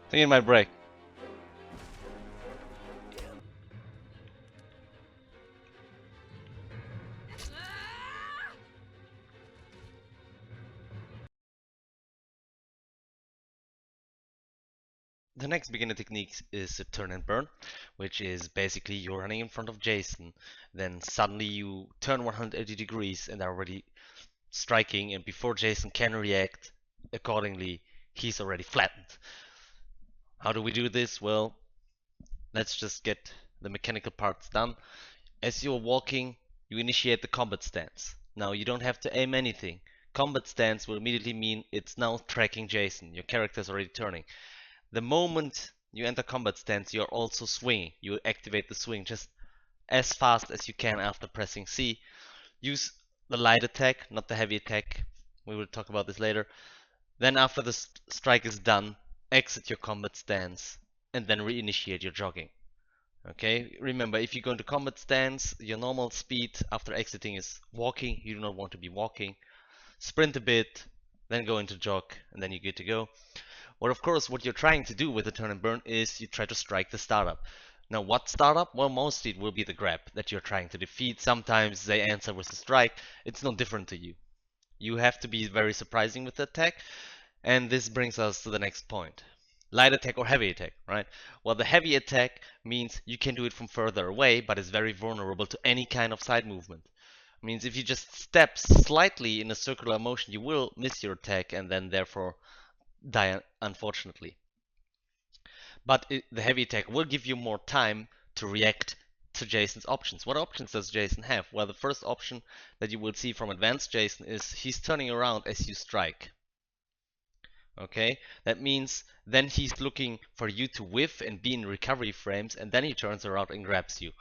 I think it might break. The next beginner technique is a turn and burn, which is basically you're running in front of Jason, then suddenly you turn 180 degrees and are already striking, and before Jason can react accordingly, he's already flattened. How do we do this? Well, let's just get the mechanical parts done. As you're walking, you initiate the combat stance. Now you don't have to aim anything. Combat stance will immediately mean it's now tracking Jason. Your character is already turning. The moment you enter combat stance, you're also swinging. You activate the swing just as fast as you can after pressing C. Use the light attack, not the heavy attack. We will talk about this later. Then after the strike is done, exit your combat stance and then reinitiate your jogging. Okay, remember if you go into combat stance, your normal speed after exiting is walking. You do not want to be walking. Sprint a bit, then go into jog, and then you're good to go. Well, of course, what you're trying to do with the turn and burn is you try to strike the startup. Now, what startup? Well, mostly it will be the grab that you're trying to defeat. Sometimes they answer with a strike. It's no different to you. You have to be very surprising with the attack. And this brings us to the next point. Light attack or heavy attack, right? Well, the heavy attack means you can do it from further away, but is very vulnerable to any kind of side movement. It means if you just step slightly in a circular motion, you will miss your attack and then therefore die, unfortunately. But the heavy attack will give you more time to react to Jason's options. What options does Jason have? Well, the first option that you will see from advanced Jason is he's turning around as you strike. Okay, that means then he's looking for you to whiff and be in recovery frames, and then he turns around and grabs you.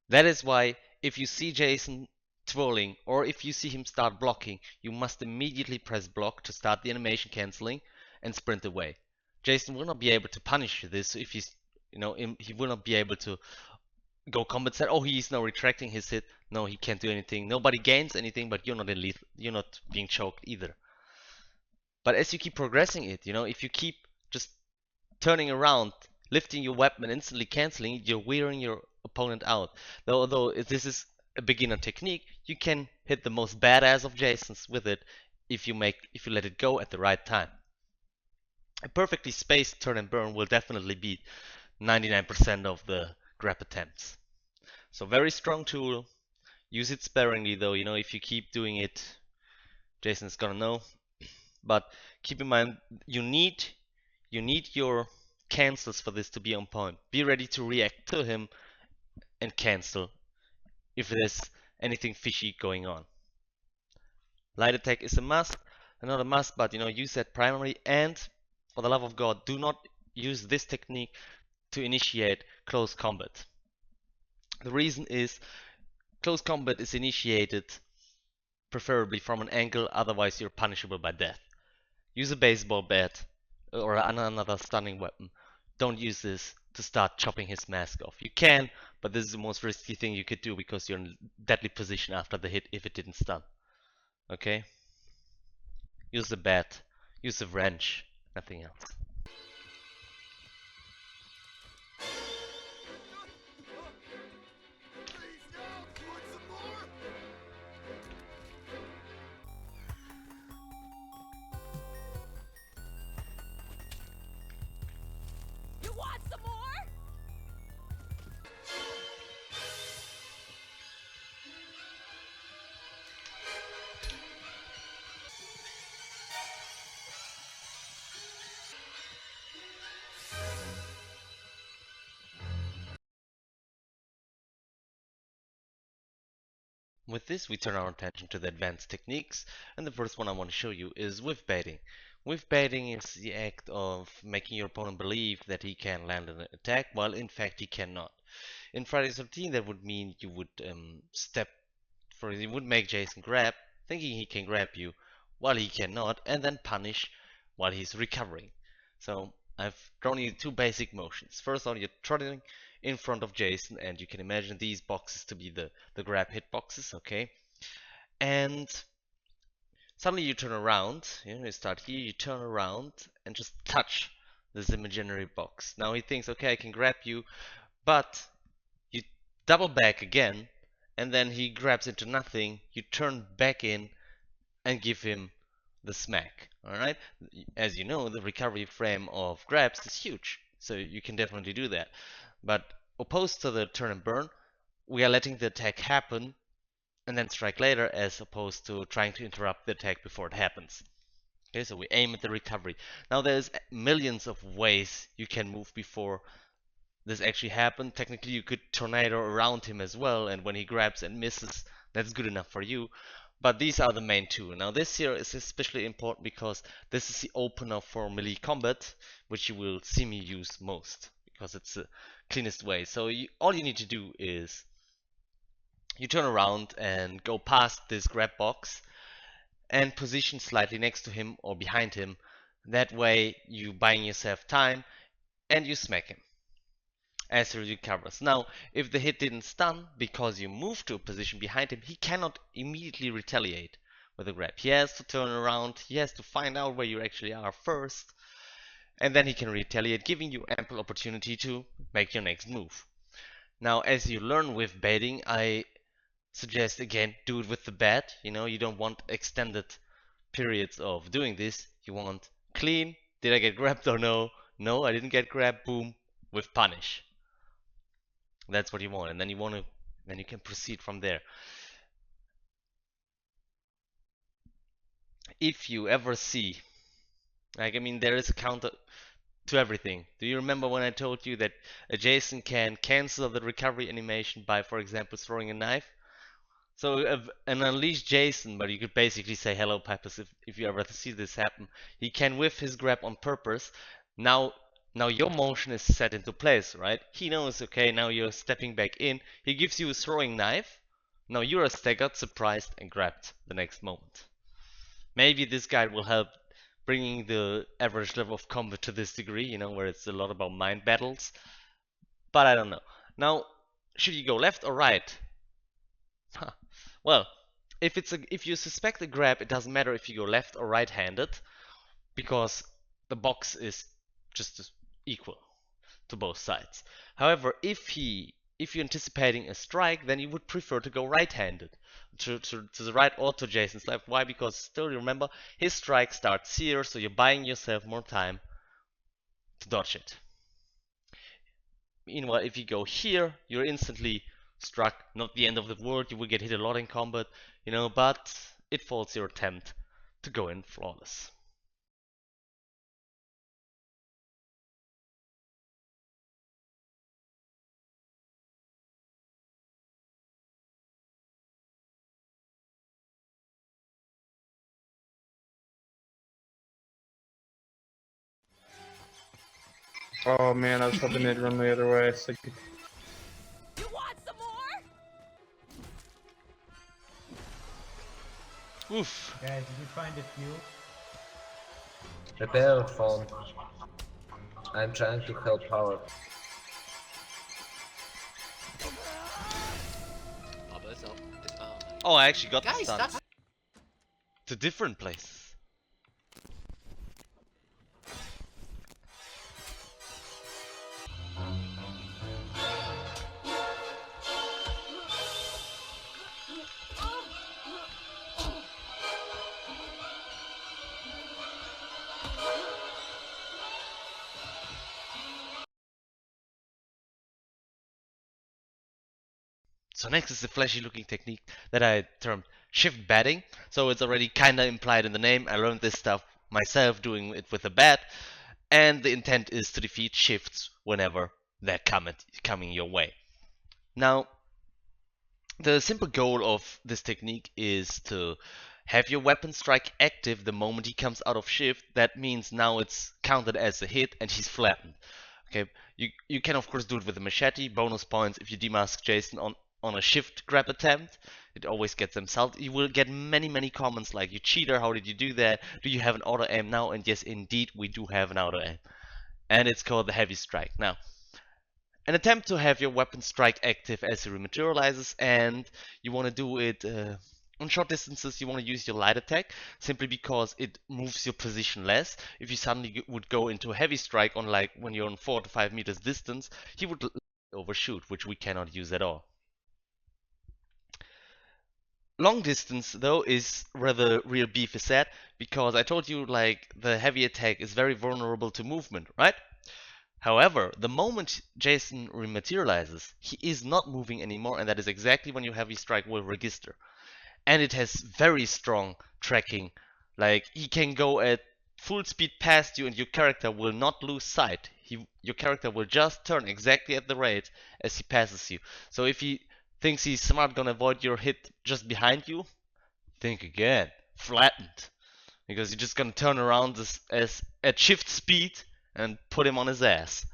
That is why if you see Jason twirling or if you see him start blocking, you must immediately press block to start the animation canceling and sprint away. Jason will not be able to punish this if he's, he will not be able to go combat set. Oh, he's now retracting his hit. No, he can't do anything. Nobody gains anything, but you're not being choked either. But as you keep progressing it, if you keep just turning around, lifting your weapon, instantly canceling, you're wearing your opponent out. Although if this is a beginner technique, you can hit the most badass of Jasons with it if you let it go at the right time. A perfectly spaced turn and burn will definitely beat 99% of the grab attempts. So very strong tool. Use it sparingly though, if you keep doing it, Jason's gonna know. But keep in mind, you need your cancels for this to be on point. Be ready to react to him and cancel if there's anything fishy going on. Light attack is a must, not a must, but use that primarily, and for the love of God, do not use this technique to initiate close combat. The reason is close combat is initiated preferably from an angle, otherwise you're punishable by death. Use a baseball bat or another stunning weapon. Don't use this to start chopping his mask off. You can, but this is the most risky thing you could do because you're in a deadly position after the hit if it didn't stun. Okay? Use the bat, use the wrench, nothing else. With this, we turn our attention to the advanced techniques, and the first one I want to show you is whiffbaiting. Whiffbaiting is the act of making your opponent believe that he can land an attack while in fact he cannot. In Friday 13, that would mean you would you would make Jason grab, thinking he can grab you while he cannot, and then punish while he's recovering. So I've drawn you two basic motions. First on, you're trotting in front of Jason, and you can imagine these boxes to be the grab hit boxes, okay? And suddenly you turn around, you start here, you turn around and just touch this imaginary box. Now he thinks, okay, I can grab you, but you double back again, and then he grabs into nothing, you turn back in and give him the smack, alright? As you know, the recovery frame of grabs is huge, so you can definitely do that. But opposed to the turn and burn, we are letting the attack happen and then strike later, as opposed to trying to interrupt the attack before it happens. Okay, so we aim at the recovery. Now there's millions of ways you can move before this actually happened. Technically you could tornado around him as well, and when he grabs and misses, that's good enough for you. But these are the main two. Now this here is especially important because this is the opener for melee combat, which you will see me use most, because it's the cleanest way. So all you need to do is you turn around and go past this grab box and position slightly next to him or behind him. That way you buying yourself time and you smack him as he recovers. Now, if the hit didn't stun because you moved to a position behind him, he cannot immediately retaliate with a grab. He has to turn around, he has to find out where you actually are first, and then he can retaliate, giving you ample opportunity to make your next move. Now, as you learn with baiting, I suggest again, do it with the bat. You don't want extended periods of doing this. You want clean. Did I get grabbed or no? No, I didn't get grabbed. Boom, with punish. That's what you want, and then you can proceed from there. If you ever see, there is a counter to everything. Do you remember when I told you that a Jason can cancel the recovery animation by, for example, throwing a knife? So an unleashed Jason, but you could basically say hello Pappus if you ever see this happen. He can whiff his grab on purpose. Now your motion is set into place, right? He knows, okay, now you're stepping back in. He gives you a throwing knife. Now you're staggered, surprised, and grabbed the next moment. Maybe this guide will help bringing the average level of combat to this degree, where it's a lot about mind battles. But I don't know. Now, should you go left or right? Well, if you suspect a grab, it doesn't matter if you go left or right-handed, because the box is just equal to both sides. However, if you're anticipating a strike, then you would prefer to go right-handed, to the right or to Jason's left. Why? Because still remember, his strike starts here, so you're buying yourself more time to dodge it. Meanwhile, if you go here, you're instantly struck. Not the end of the world, you will get hit a lot in combat, but it faults your attempt to go in flawless. Oh man, I was hoping they'd run the other way. So You want some more? Oof. Guys, did you find a fuel? Repair phone. I'm trying to help Howard. Oh, I actually got the Guys, stun that's to different places. So next is the flashy looking technique that I termed Shiftbatting. So it's already kinda implied in the name. I learned this stuff myself doing it with a bat, and the intent is to defeat shifts whenever they're coming your way. Now, The simple goal of this technique is to have your weapon strike active the moment he comes out of shift. That means now it's counted as a hit and he's flattened. Okay, you can of course do it with a machete. Bonus points if you demask Jason on a shift grab attempt. It always gets them salted. You will get many comments like, you cheater, how did you do that? Do you have an auto aim now? And yes, indeed, we do have an auto aim. And it's called the heavy strike. Now, an attempt to have your weapon strike active as he rematerializes, and you want to do it on short distances. You want to use your light attack simply because it moves your position less. If you suddenly would go into a heavy strike on, like, when you're on 4 to 5 meters distance, he would overshoot, which we cannot use at all. Long distance though is where the real beef is at, because I told you, like, the heavy attack is very vulnerable to movement, right? However, the moment Jason rematerializes, he is not moving anymore, and that is exactly when your heavy strike will register. And it has very strong tracking. Like, he can go at full speed past you and your character will not lose sight. Your character will just turn exactly at the rate as he passes you. So if he thinks he's smart gonna avoid your hit just behind you, think again. Flattened. Because you're just gonna turn around as at shift speed and put him on his ass.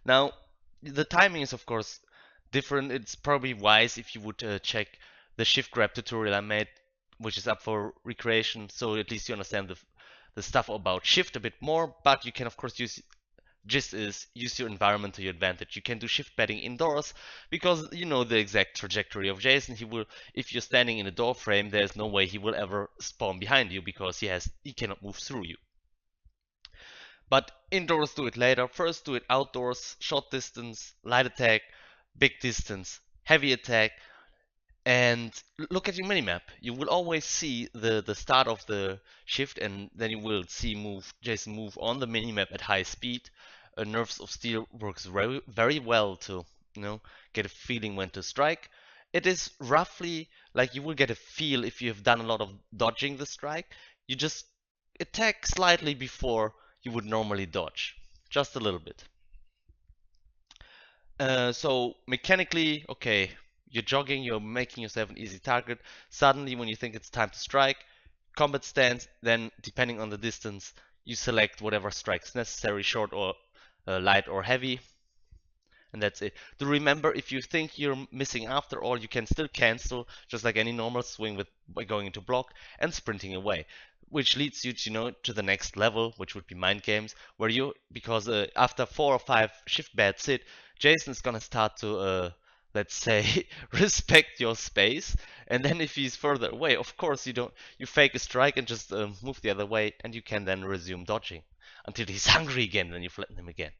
Now, the timing is of course different. It's probably wise if you would check the shift grab tutorial I made, which is up for recreation, so at least you understand the stuff about shift a bit more. But you can of course use your environment to your advantage. You can do shift batting indoors because you know the exact trajectory of Jason. He will, if you're standing in a door frame, there's no way he will ever spawn behind you because he cannot move through you. But indoors, do it later. First, do it outdoors, short distance, light attack, big distance, heavy attack, and look at your minimap. You will always see the start of the shift, and then you will see Jason move on the minimap at high speed. Nerves of Steel works very well to, get a feeling when to strike. It is roughly like you will get a feel if you have done a lot of dodging the strike. You just attack slightly before you would normally dodge, just a little bit. So mechanically, okay, you're jogging, you're making yourself an easy target. Suddenly, when you think it's time to strike, combat stance, then depending on the distance, you select whatever strike's necessary, short or light or heavy, and that's it. Do remember, if you think you're missing after all, you can still cancel, just like any normal swing by going into block and sprinting away. Which leads you to the next level, which would be mind games, where because after 4 or 5 shift bats hit, Jason's gonna start to, let's say, respect your space. And then if he's further away, of course you fake a strike and just move the other way, and you can then resume dodging until he's hungry again, then you flatten him again.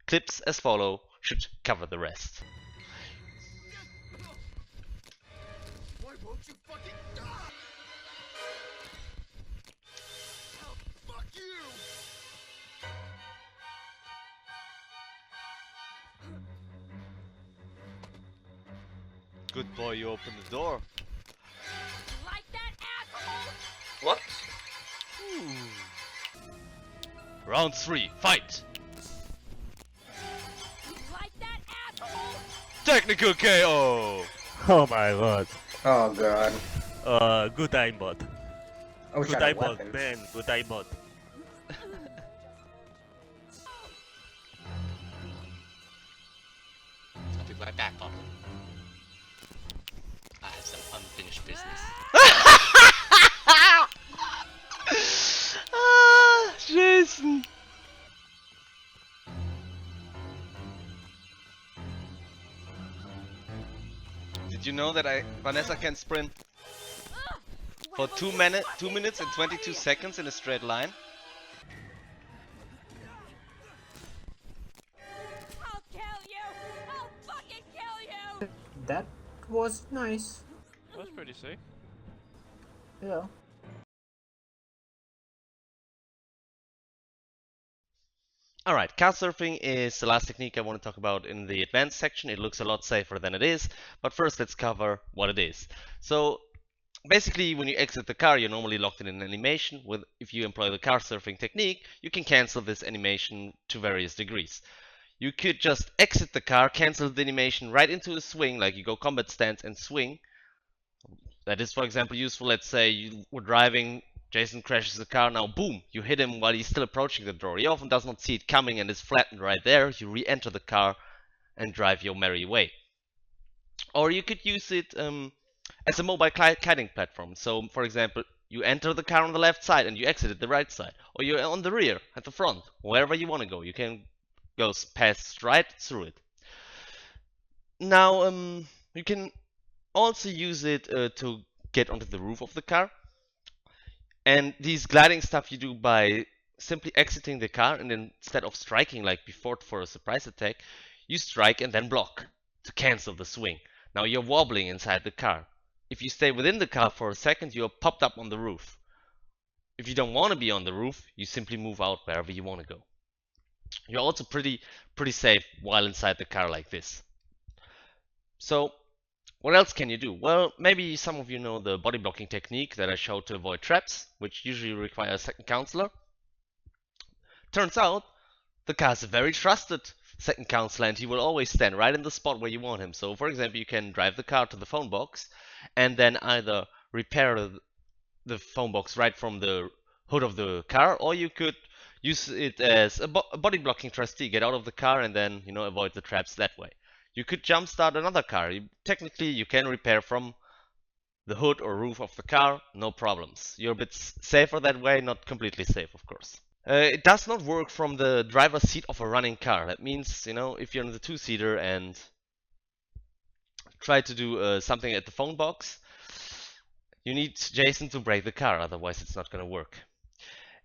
Clips as follow should cover the rest. Why won't you fucking die? Oh, fuck you! Good boy, you opened the door. Like that, asshole! What? Round 3, fight! Like that, asshole! Technical KO! Oh my god. Oh god. Good aimbot. Oh, Good shut aimbot, weapons. man. Good aimbot. I'll be right back, Papa. I have some unfinished business. Ah, Jason! Did you know that Vanessa can sprint for 2 minutes and 22 seconds in a straight line? I'll kill you! I'll fucking kill you! That was nice. That was pretty sick. Yeah. Alright, couch surfing is the last technique I want to talk about in the advanced section. It looks a lot safer than it is, but first let's cover what it is. So basically, when you exit the car, you're normally locked in an animation. If you employ the car surfing technique, you can cancel this animation to various degrees. you could just exit the car, cancel the animation right into a swing, like you go combat stance and swing. That is, for example, useful. Let's say you were driving, Jason crashes the car, now boom, you hit him while he's still approaching the door. He often does not see it coming and is flattened right there. You re-enter the car and drive your merry way. Or you could use it as a mobile kiting platform. So, for example, you enter the car on the left side and you exit at the right side. Or you're on the rear, at the front, wherever you want to go. You can go past right through it. Now, you can also use it to get onto the roof of the car. And these gliding stuff you do by simply exiting the car, and then instead of striking like before for a surprise attack, you strike and then block to cancel the swing. Now you're wobbling inside the car. If you stay within the car for a second, you're popped up on the roof. If you don't want to be on the roof, you simply move out wherever you want to go. You're also pretty safe while inside the car like this. So what else can you do? Well, maybe some of you know the body blocking technique that I showed to avoid traps, which usually require a second counselor. Turns out the car is a very trusted second counselor, and he will always stand right in the spot where you want him. So, for example, you can drive the car to the phone box and then either repair the phone box right from the hood of the car, or you could use it as a body blocking trustee, get out of the car and then, you know, avoid the traps that way. You could jumpstart another car. Technically, you can repair from the hood or roof of the car, no problems. You're a bit safer that way, not completely safe, of course. It does not work from the driver's seat of a running car. That means, you know, if you're in the two-seater and try to do something at the phone box, you need Jason to brake the car, otherwise it's not going to work.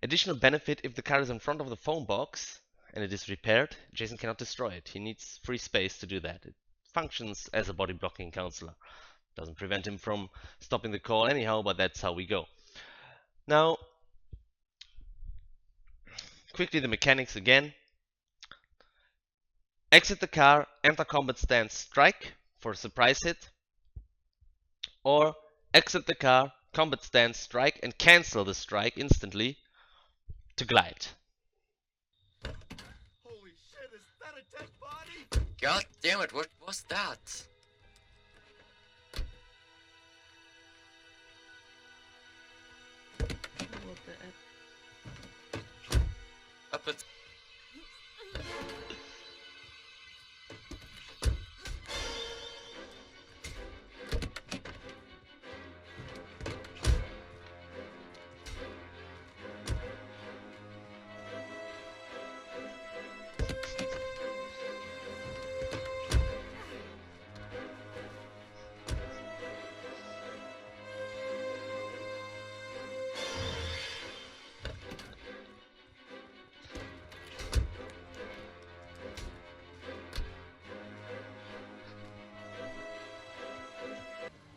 Additional benefit, if the car is in front of the phone box and it is repaired, Jason cannot destroy it. He needs free space to do that. It functions as a body blocking counselor. Doesn't prevent him from stopping the call anyhow, but that's how we go. Now, quickly the mechanics again. Exit the car, enter combat stance, strike for a surprise hit. Or exit the car, combat stance, strike, and cancel the strike instantly to glide. Holy shit, is that a dead body? God damn it, what was that? Pappus.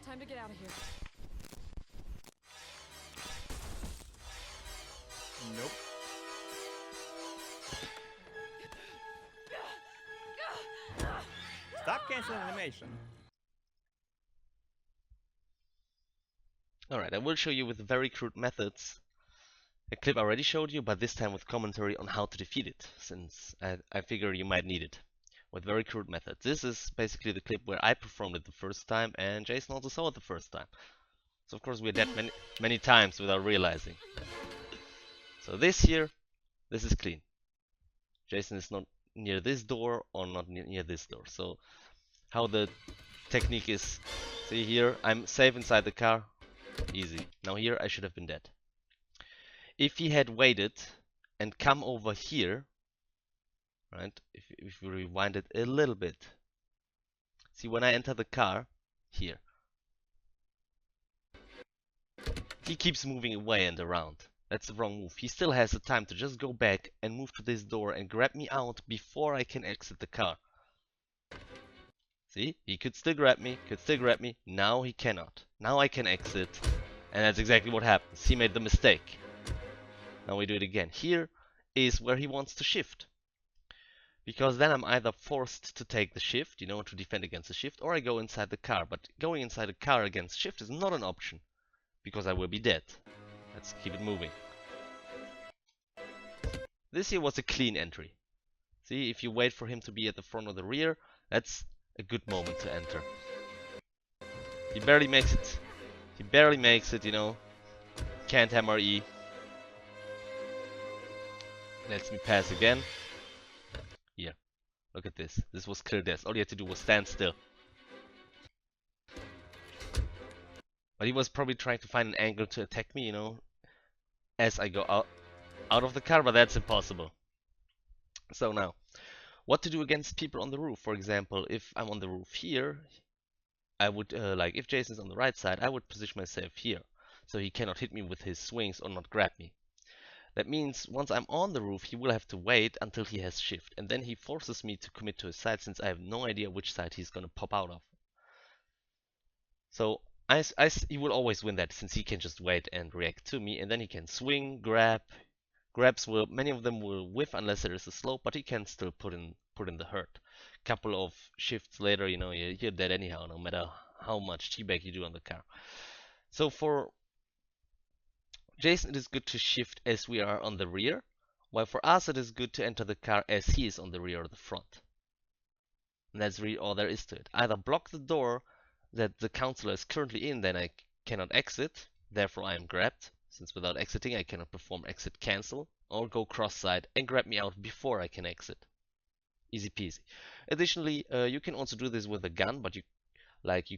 Time to get out of here. Nope. Stop canceling animation. Alright, I will show you with very crude methods a clip I already showed you, but this time with commentary on how to defeat it, since I figure you might need it. With very crude methods. This is basically the clip where I performed it the first time, and Jason also saw it the first time. So of course we're dead many times without realizing. So this here, this is clean. Jason is not near this door or not near this door. So how the technique is, see here, I'm safe inside the car, easy. Now here I should have been dead. If he had waited and come over here, right, if we rewind it a little bit, see when I enter the car, here, he keeps moving away and around. That's the wrong move. He still has the time to just go back and move to this door and grab me out before I can exit the car. See, he could still grab me, now he cannot. Now I can exit, and that's exactly what happens. He made the mistake. Now we do it again. Here is where he wants to shift. Because then I'm either forced to take the shift, you know, to defend against the shift, or I go inside the car. But going inside the car against shift is not an option, because I will be dead. Let's keep it moving. This here was a clean entry. See, if you wait for him to be at the front or the rear, that's a good moment to enter. He barely makes it. He barely makes it, you know. Can't hammer E. Lets me pass again. Here. Look at this. This was clear death. All you had to do was stand still. But he was probably trying to find an angle to attack me, you know, as I go out of the car, but that's impossible. So now, what to do against people on the roof? For example, if I'm on the roof here, I would, like, if Jason's on the right side, I would position myself here, so he cannot hit me with his swings or not grab me. That means once I'm on the roof, he will have to wait until he has shift, and then he forces me to commit to his side since I have no idea which side he's gonna pop out of. So he will always win that since he can just wait and react to me, and then he can swing, grab. Grabs will, many of them will whiff unless there is a slope, but he can still put in the hurt. Couple of shifts later, you know, you're dead anyhow, no matter how much teabag you do on the car. So for Jason, it is good to shift as we are on the rear, while for us it is good to enter the car as he is on the rear or the front. And that's really all there is to it. Either block the door that the counselor is currently in, then I cannot exit, therefore I am grabbed, since without exiting I cannot perform exit cancel, or go cross-side and grab me out before I can exit. Easy peasy. Additionally, you can also do this with a gun, but you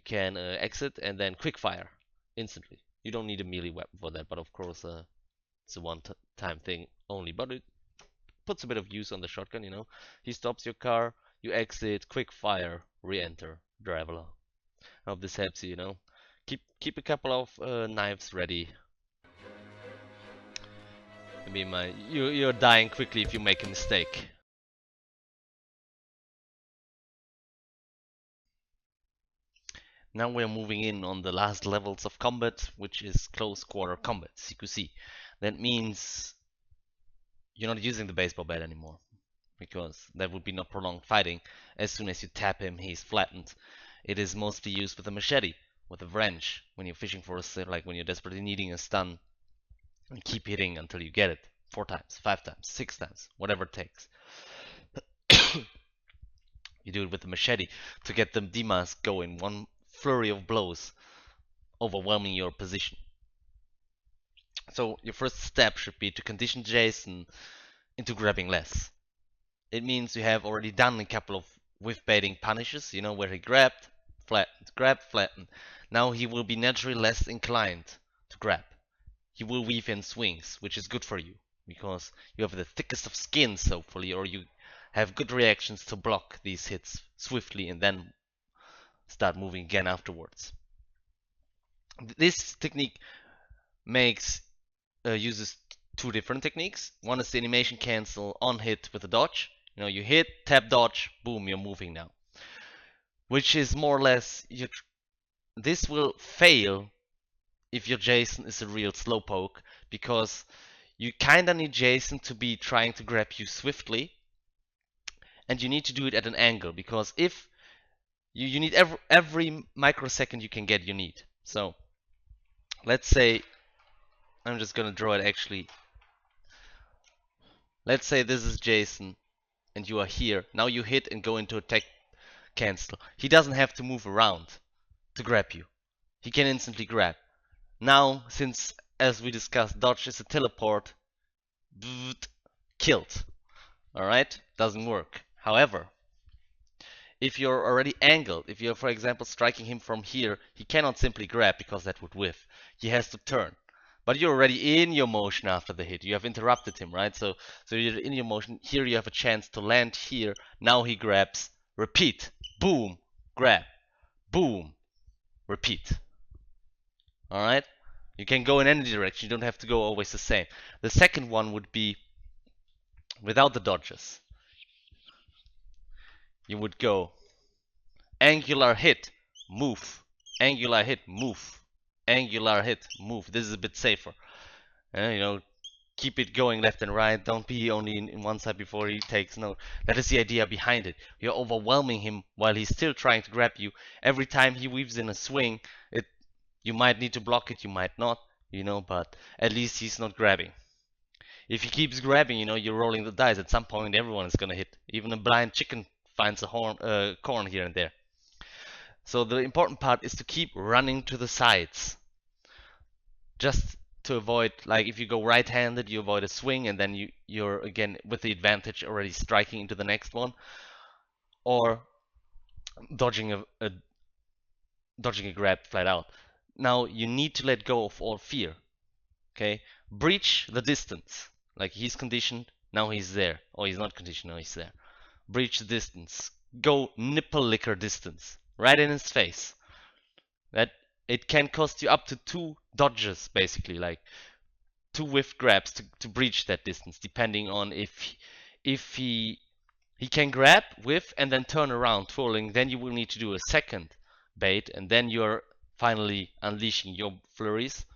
can exit and then quick fire instantly. You don't need a melee weapon for that, but of course it's a one-time thing only. But it puts a bit of use on the shotgun, you know. He stops your car, you exit, quick fire, re-enter, drive along. I hope this helps you, you know. Keep a couple of knives ready. I mean, you're dying quickly if you make a mistake. Now we're moving in on the last levels of combat, which is close quarter combat, CQC. That means you're not using the baseball bat anymore, because that would be not prolonged fighting. As soon as you tap him, he's flattened. It is mostly used with a machete, with a wrench, when you're fishing for a, like when you're desperately needing a stun, and keep hitting until you get it. 4 times, 5 times, 6 times, whatever it takes. You do it with the machete to get the demask going, one flurry of blows, overwhelming your position. So your first step should be to condition Jason into grabbing less. It means you have already done a couple of whiffbaiting punishes, you know, where he grabbed, flattened, grabbed, flattened. Now he will be naturally less inclined to grab. He will weave in swings, which is good for you, because you have the thickest of skins, hopefully, or you have good reactions to block these hits swiftly and then start moving again afterwards. This technique uses 2 different techniques. One is the animation cancel on hit with a dodge. You know, you hit, tap, dodge, boom, you're moving now. Which is more or less, this will fail if your Jason is a real slowpoke, because you kinda need Jason to be trying to grab you swiftly, and you need to do it at an angle, because if you need every microsecond you can get, you need. So let's say, I'm just gonna draw it actually. Let's say this is Jason and you are here. Now you hit and go into attack cancel. He doesn't have to move around to grab you. He can instantly grab. Now, since as we discussed, dodge is a teleport, killed. Alright? Doesn't work. However, if you're already angled, if you're, for example, striking him from here, he cannot simply grab because that would whiff. He has to turn. But you're already in your motion after the hit. You have interrupted him, right? So you're in your motion. Here you have a chance to land here. Now he grabs. Repeat. Boom. Grab. Boom. Repeat. Alright? You can go in any direction. You don't have to go always the same. The second one would be without the dodges. You would go angular hit, move, angular hit, move, angular hit, move. This is a bit safer. You know, keep it going left and right. Don't be only in one side before he takes note. That is the idea behind it. You're overwhelming him while he's still trying to grab you. Every time he weaves in a swing, you might need to block it, you might not, you know, but at least he's not grabbing. If he keeps grabbing, you know, you're rolling the dice. At some point, everyone is gonna hit. Even a blind chicken finds a corn here and there. So the important part is to keep running to the sides. Just to avoid, like if you go right-handed, you avoid a swing, and then you're again with the advantage already striking into the next one, or dodging a grab flat out. Now you need to let go of all fear. Okay, breach the distance. Like he's conditioned, now he's there. Oh, he's not conditioned, now he's there. Breach the distance. Go nipple licker distance, right in his face. That it can cost you up to 2 dodges, basically, like 2 whiff grabs to breach that distance, depending on if he can grab, whiff, and then turn around, twirling. Then you will need to do a second bait, and then you're finally unleashing your flurries.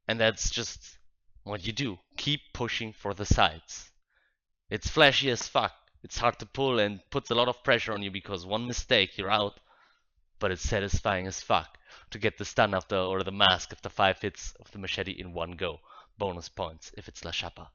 And that's just what you do. Keep pushing for the sides. It's flashy as fuck. It's hard to pull and puts a lot of pressure on you because one mistake, you're out. But it's satisfying as fuck to get the stun after, or the mask after 5 hits of the machete in one go. Bonus points if it's La Chapa.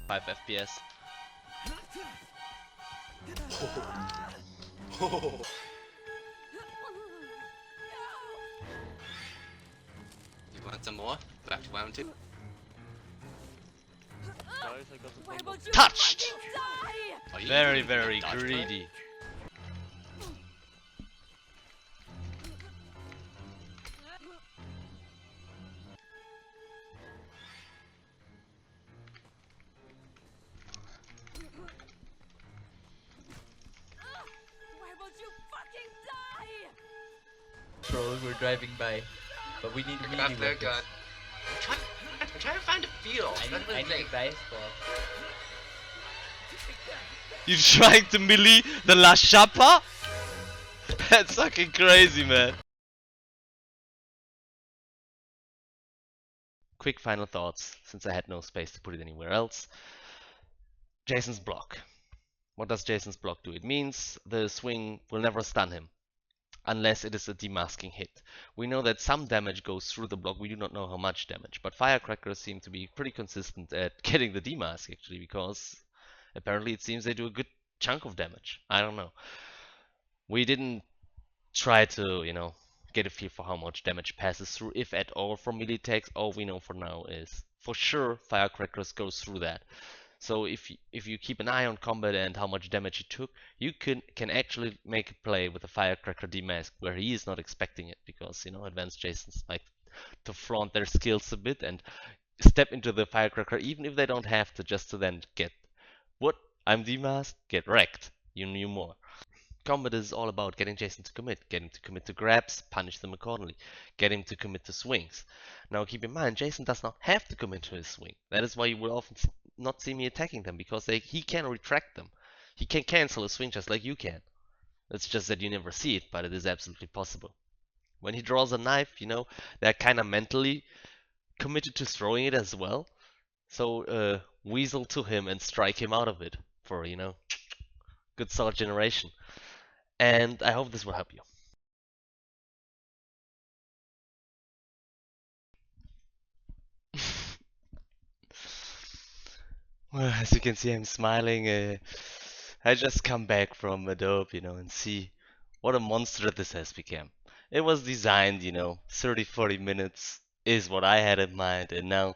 Five FPS. You want some more? Back to round 2. Guys, I got the Why combo. won't you Touched! fucking die? Are you Very, very dodge greedy. Why won't you fucking die? Trolls were driving by. But we need Pick melee up their weapons. gun. I'm trying to find a feel. I need a dice ball. You trying to melee the La Chapa? That's fucking crazy, man. Quick final thoughts, since I had no space to put it anywhere else. Jason's block. What does Jason's block do? It means the swing will never stun him, unless it is a demasking hit. We know that some damage goes through the block, we do not know how much damage, but firecrackers seem to be pretty consistent at getting the demask, actually, because apparently it seems they do a good chunk of damage. I don't know. We didn't try to, you know, get a feel for how much damage passes through, if at all, from melee attacks. All we know for now is, for sure, firecrackers goes through that. So if you keep an eye on combat and how much damage he took, you can actually make a play with a firecracker demask where he is not expecting it, because, you know, advanced Jasons like to flaunt their skills a bit and step into the firecracker even if they don't have to, just to then get, what? I'm demasked? Get wrecked. You knew more. Combat is all about getting Jason to commit, get him to commit to grabs, punish them accordingly, get him to commit to swings. Now keep in mind, Jason does not have to commit to his swing. That is why you will often not see me attacking them, because he can retract them. He can cancel a swing just like you can. It's just that you never see it, but it is absolutely possible. When he draws a knife, you know, they're kind of mentally committed to throwing it as well. So weasel to him and strike him out of it for, you know, good solid generation. And I hope this will help you. Well, as you can see, I'm smiling. I just come back from Adobe, you know, and see what a monster this has become. It was designed, you know, 30-40 minutes is what I had in mind, and now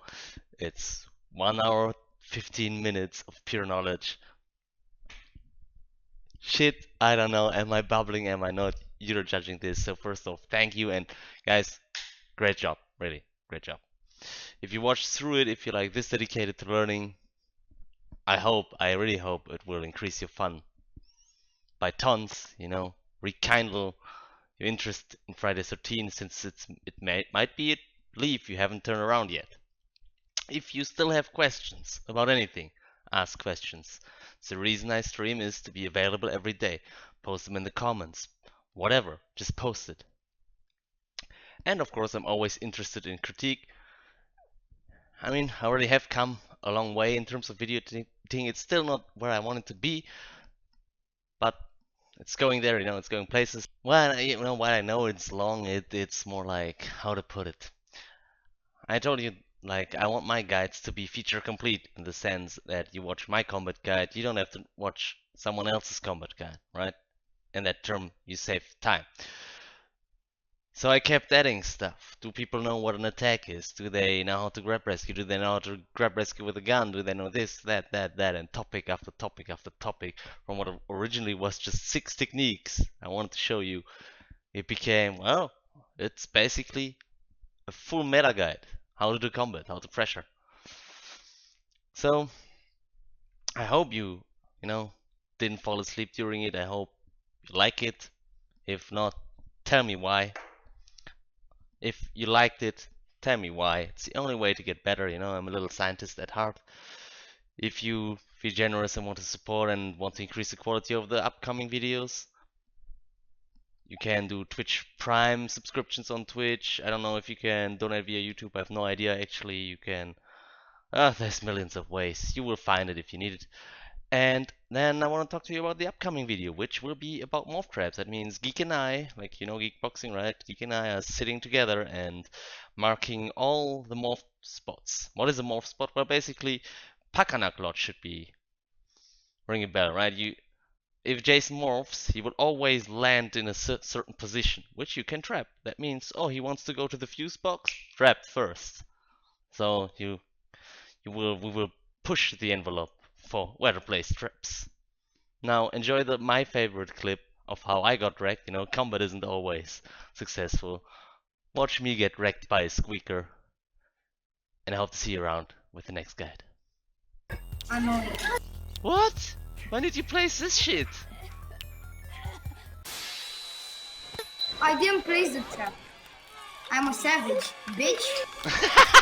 it's 1 hour 15 minutes of pure knowledge. Shit, I don't know. Am I bubbling? Am I not? You're judging this. So first off, thank you, and guys, great job. Really, great job. If you watch through it, if you're like this dedicated to learning, I really hope it will increase your fun by tons, you know, rekindle your interest in Friday 13, since it might be a leaf you haven't turned around yet. If you still have questions about anything, ask questions. The reason I stream is to be available every day. Post them in the comments. Whatever, just post it. And of course, I'm always interested in critique. I mean, I already have come a long way in terms of video editing. It's still not where I want it to be, but it's going there, you know, it's going places. Well, you know, while I know it's long, it's more like, how to put it. I told you, like, I want my guides to be feature complete in the sense that you watch my combat guide, you don't have to watch someone else's combat guide, right? In that term, you save time. So I kept adding stuff. Do people know what an attack is? Do they know how to grab rescue? Do they know how to grab rescue with a gun? Do they know this, that, and topic after topic after topic from what originally was just 6 techniques I wanted to show you. It became, well, it's basically a full meta guide. How to do combat, how to pressure. So I hope you know, didn't fall asleep during it. I hope you like it. If not, tell me why. If you liked it, tell me why. It's the only way to get better, you know, I'm a little scientist at heart. If you feel generous and want to support and want to increase the quality of the upcoming videos, you can do Twitch Prime subscriptions on Twitch. I don't know if you can donate via YouTube, I have no idea. Actually, you can... there's millions of ways. You will find it if you need it. And then I want to talk to you about the upcoming video, which will be about morph traps. That means Geek and I, like, you know, Geek Boxing, right? Geek and I are sitting together and marking all the morph spots. What is a morph spot? Well, basically, Pakanak should be ring a bell, right? If Jason morphs, he will always land in a certain position, which you can trap. That means, oh, he wants to go to the fuse box, trap first. So we will push the envelope for where to place traps. Now enjoy my favorite clip of how I got wrecked. You know, combat isn't always successful. Watch me get wrecked by a squeaker. And I hope to see you around with the next guide. I know. What? When did you place this shit? I didn't place the trap. I'm a savage, bitch.